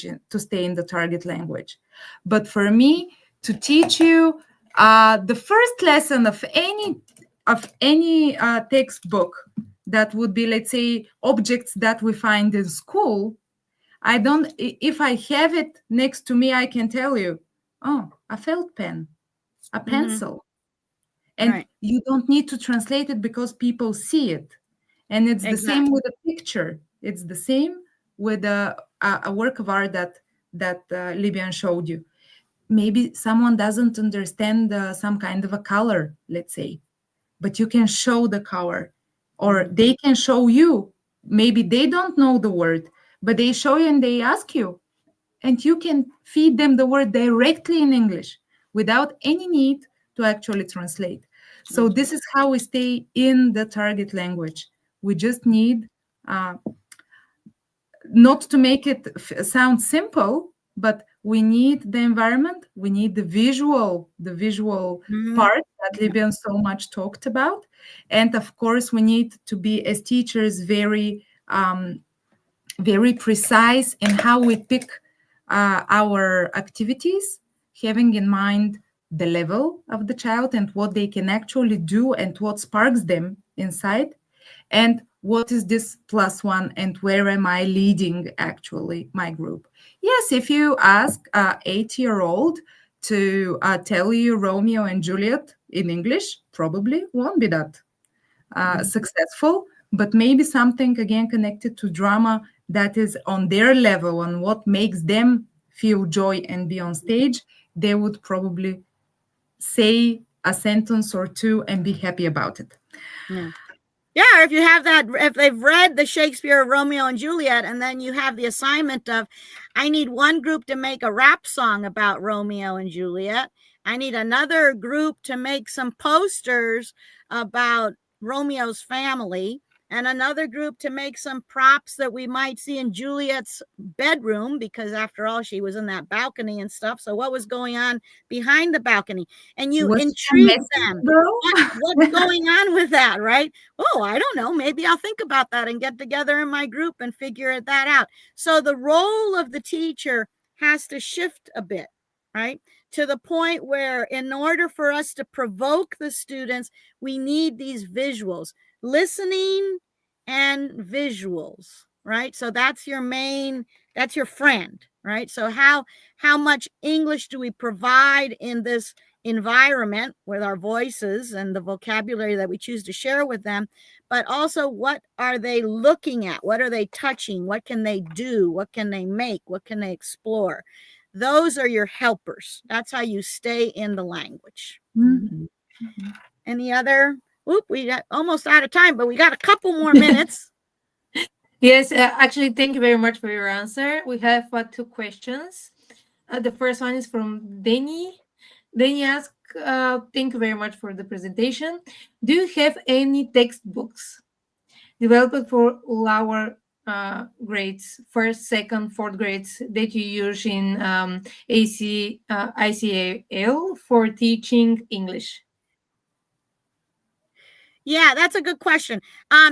in the target language. But for me, to teach you the first lesson of any textbook, that would be, let's say, objects that we find in school, if I have it next to me, I can tell you, oh, a felt pen, a pencil. And you don't need to translate it because people see it. And it's the same with a picture. It's the same with a work of art that Libyain showed you. Maybe someone doesn't understand some kind of a color, let's say, but you can show the color, or they can show you. Maybe they don't know the word, but they show you and they ask you, and you can feed them the word directly in English without any need to actually translate. So this is how we stay in the target language. We just need not to make it sound simple, but we need the environment, we need the visual part that Libyain so much talked about. And of course, we need to be, as teachers, very precise in how we pick our activities, having in mind the level of the child and what they can actually do and what sparks them inside, and what is this +1 and where am I leading actually my group. Yes, if you ask an 8-year-old to tell you Romeo and Juliet in English, probably won't be that successful, but maybe something again connected to drama that is on their level, on what makes them feel joy and be on stage, they would probably say a sentence or two and be happy about it. Yeah, if you have that, if they've read the Shakespeare Romeo and Juliet, and then you have the assignment of, I need one group to make a rap song about Romeo and Juliet. I need another group to make some posters about Romeo's family, and another group to make some props that we might see in Juliet's bedroom, because after all, she was in that balcony and stuff. So what was going on behind the balcony? And you intrigue them. What's going on with that, right? Oh, I don't know. Maybe I'll think about that and get together in my group and figure that out. So the role of the teacher has to shift a bit, right? To the point where in order for us to provoke the students, we need these visuals. Listening and visuals, right? So that's your friend, right? So how much English do we provide in this environment with our voices and the vocabulary that we choose to share with them, but also what are they looking at? What are they touching? What can they do? What can they make? What can they explore? Those are your helpers. That's how you stay in the language. Any other? We got almost out of time, but we got a couple more minutes. Yes, actually, thank you very much for your answer. We have 2 questions. The first one is from Denny. Denny asks, thank you very much for the presentation. Do you have any textbooks developed for our grades, first, second, fourth grades that you use in ICAL for teaching English? Yeah, that's a good question.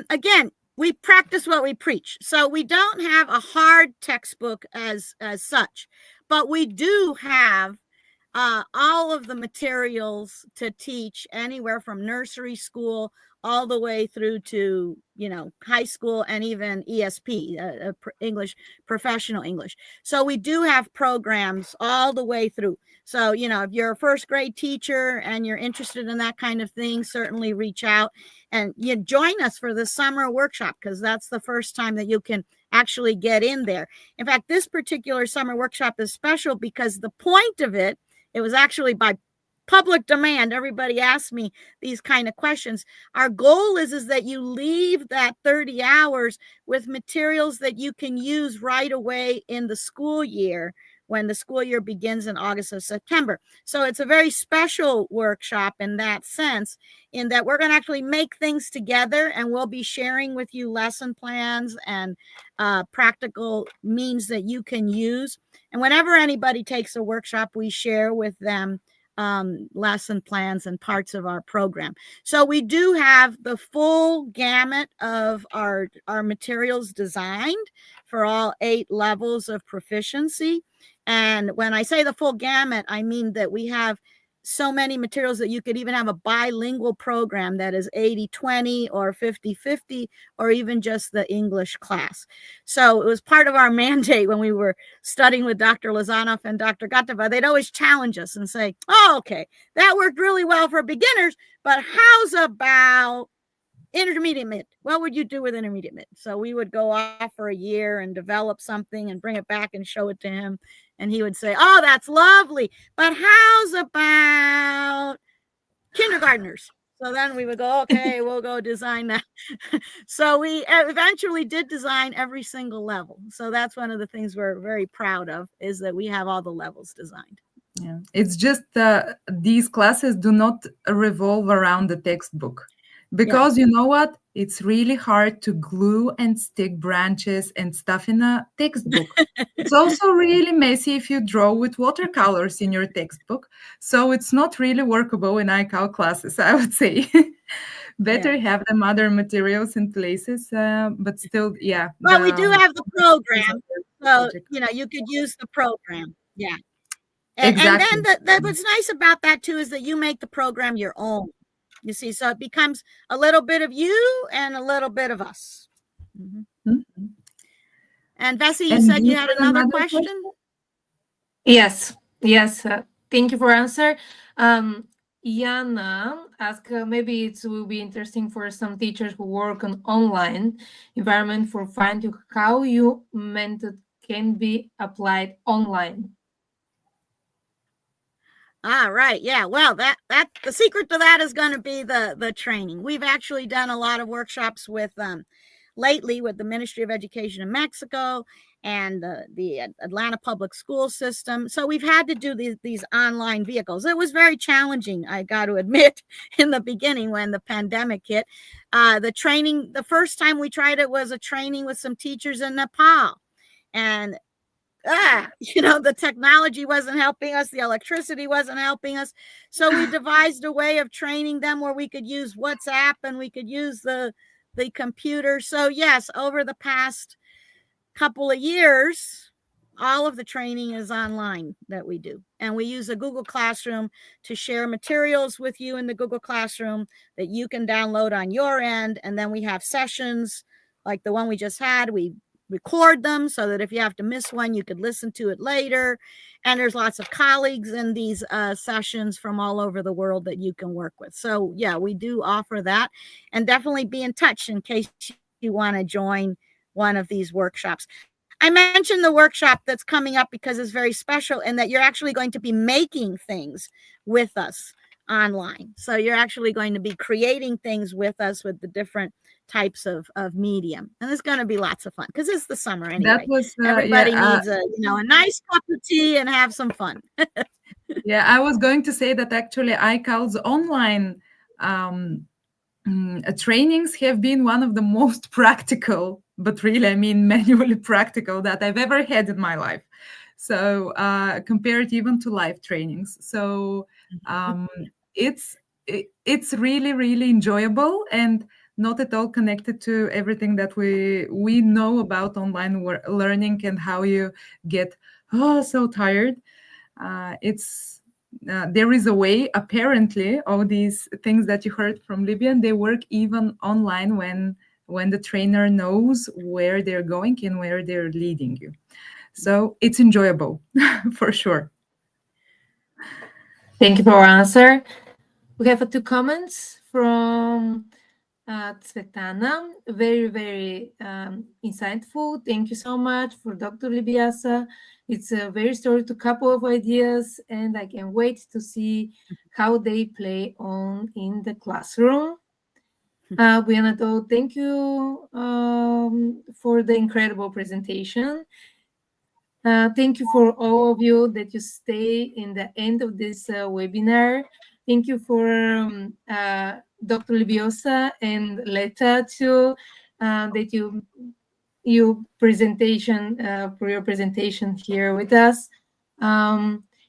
Again, we practice what we preach. So we don't have a hard textbook as such, but we do have all of the materials to teach anywhere from nursery school all the way through to, high school and even ESP, English, professional English. So we do have programs all the way through. So, if you're a first grade teacher and you're interested in that kind of thing, certainly reach out and you join us for the summer workshop, because that's the first time that you can actually get in there. In fact, this particular summer workshop is special because the point of it was actually by public demand. Everybody asked me these kind of questions. Our goal is that you leave that 30 hours with materials that you can use right away in the school year, when the school year begins in August or September. So it's a very special workshop in that sense, in that we're going to actually make things together, and we'll be sharing with you lesson plans and practical means that you can use. And whenever anybody takes a workshop, we share with them lesson plans and parts of our program. So we do have the full gamut of our materials designed for all 8 levels of proficiency. And when I say the full gamut, I mean that we have so many materials that you could even have a bilingual program that is 80-20 or 50-50, or even just the English class. So it was part of our mandate when we were studying with Dr. Lozanoff and Dr. Gatava. They'd always challenge us and say, oh, okay, that worked really well for beginners, but how's about intermediate mid? What would you do with intermediate mid? So we would go off for a year and develop something and bring it back and show it to him. And he would say, oh, that's lovely, but how's about kindergartners? So then we would go, okay, we'll go design that. So we eventually did design every single level. So that's one of the things we're very proud of, is that we have all the levels designed. Yeah, it's just these classes do not revolve around the textbook. Because you know what? It's really hard to glue and stick branches and stuff in a textbook. It's also really messy if you draw with watercolors in your textbook. So it's not really workable in ICAL classes, I would say. Better have them other materials in places, but still, yeah. Well, we do have the program. So, you could use the program. Yeah. Exactly. And then what's nice about that, too, is that you make the program your own. You see, so it becomes a little bit of you and a little bit of us. Mm-hmm. And Bessie, you said you had another question? Yes. Thank you for answer. Yana asked, maybe it will be interesting for some teachers who work on online environment for finding how your method can be applied online. All right. Yeah. Well, that the secret to that is going to be the training. We've actually done a lot of workshops with lately with the Ministry of Education in Mexico and the Atlanta Public School System. So we've had to do these online vehicles. It was very challenging, I got to admit, in the beginning when the pandemic hit. The training, the first time we tried it was a training with some teachers in Nepal. And the technology wasn't helping us. The electricity wasn't helping us. So we devised a way of training them where we could use WhatsApp and we could use the computer. So yes, over the past couple of years, all of the training is online that we do. And we use a Google Classroom to share materials with you in the Google Classroom that you can download on your end. And then we have sessions like the one we just had. We record them so that if you have to miss one, you could listen to it later. And there's lots of colleagues in these sessions from all over the world that you can work with. So yeah, we do offer that, and definitely be in touch in case you want to join one of these workshops. I mentioned the workshop that's coming up because it's very special in that you're actually going to be making things with us online. So you're actually going to be creating things with us with the different types of medium, and it's going to be lots of fun because it's the summer anyway. That was everybody needs a nice cup of tea and have some fun. Yeah, I was going to say that actually ICAL's online trainings have been one of the most practical, but really, I mean, manually practical that I've ever had in my life. So compared even to live trainings. So it's really, really enjoyable and not at all connected to everything that we know about online learning and how you get so tired. There is a way, apparently, all these things that you heard from Libyan, they work even online when the trainer knows where they're going and where they're leading you. So it's enjoyable for sure. Thank you for our answer. We have 2 comments from Tsvetana. Very, very insightful. Thank you so much for Dr. Labiosa. It's a very story to couple of ideas, and I can wait to see how they play on in the classroom. Buenato, thank you for the incredible presentation. Thank you for all of you that you stay in the end of this webinar. Thank you for Dr. Labiosa and Leta too, that you presentation for your presentation here with us.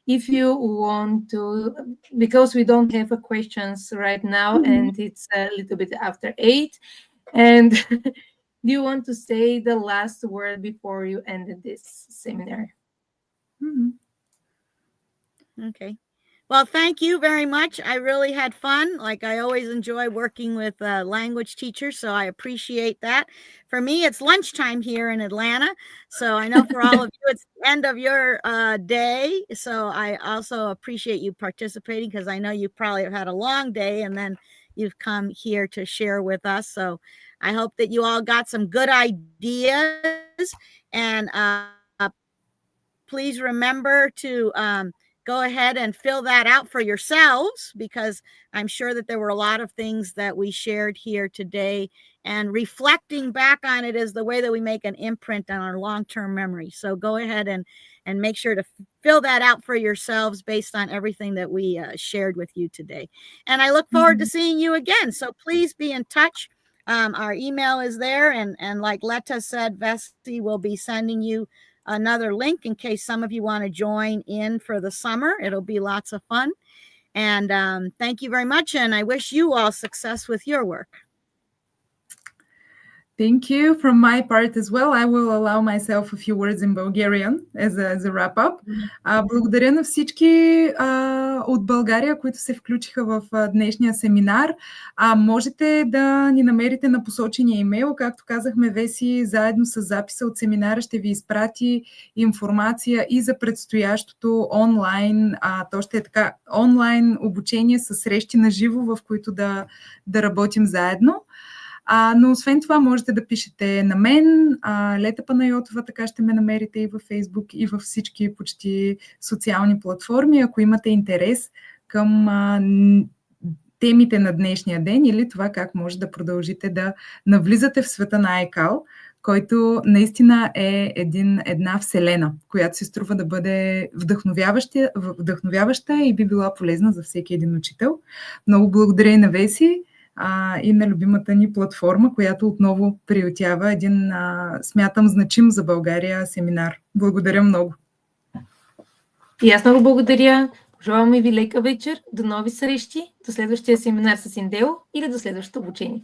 If you want to, because we don't have questions right now, and it's a little bit after 8, and do you want to say the last word before you ended this seminar? Okay. Well, thank you very much. I really had fun. Like I always enjoy working with language teachers, so I appreciate that. For me, it's lunchtime here in Atlanta, so I know for all of you, it's the end of your day. So I also appreciate you participating because I know you probably have had a long day and then you've come here to share with us. So I hope that you all got some good ideas, and please remember to go ahead and fill that out for yourselves, because I'm sure that there were a lot of things that we shared here today, and reflecting back on it is the way that we make an imprint on our long-term memory. So go ahead and make sure to fill that out for yourselves based on everything that we shared with you today. And I look forward to seeing you again. So please be in touch. Our email is there. And like Leta said, Vesti will be sending you another link in case some of you want to join in for the summer. It'll be lots of fun. And thank you very much. And I wish you all success with your work. Thank you. From my part as well, I will allow myself a few words in Bulgarian as a wrap-up. Благодаря на всички от България, които се включиха в днешния семинар. Можете да ни намерите на посочения имейл. Както казахме, Веси заедно с записа от семинара ще ви изпрати информация и за предстоящото онлайн, то ще е така, онлайн обучение с срещи на живо, в които да работим заедно. Но освен това можете да пишете на мен, Лета Панайотова, така ще ме намерите и във Facebook, и във всички почти социални платформи, ако имате интерес към темите на днешния ден или това как може да продължите да навлизате в света на ICAL, който наистина е една вселена, която се струва да бъде вдъхновяваща и би била полезна за всеки един учител. Много благодаря и на Веси, и на любимата ни платформа, която отново приютява един, смятам, значим за България семинар. Благодаря много. И аз много благодаря. Пожелаваме ви лека вечер, до нови срещи, до следващия семинар с Индел или до следващото обучение.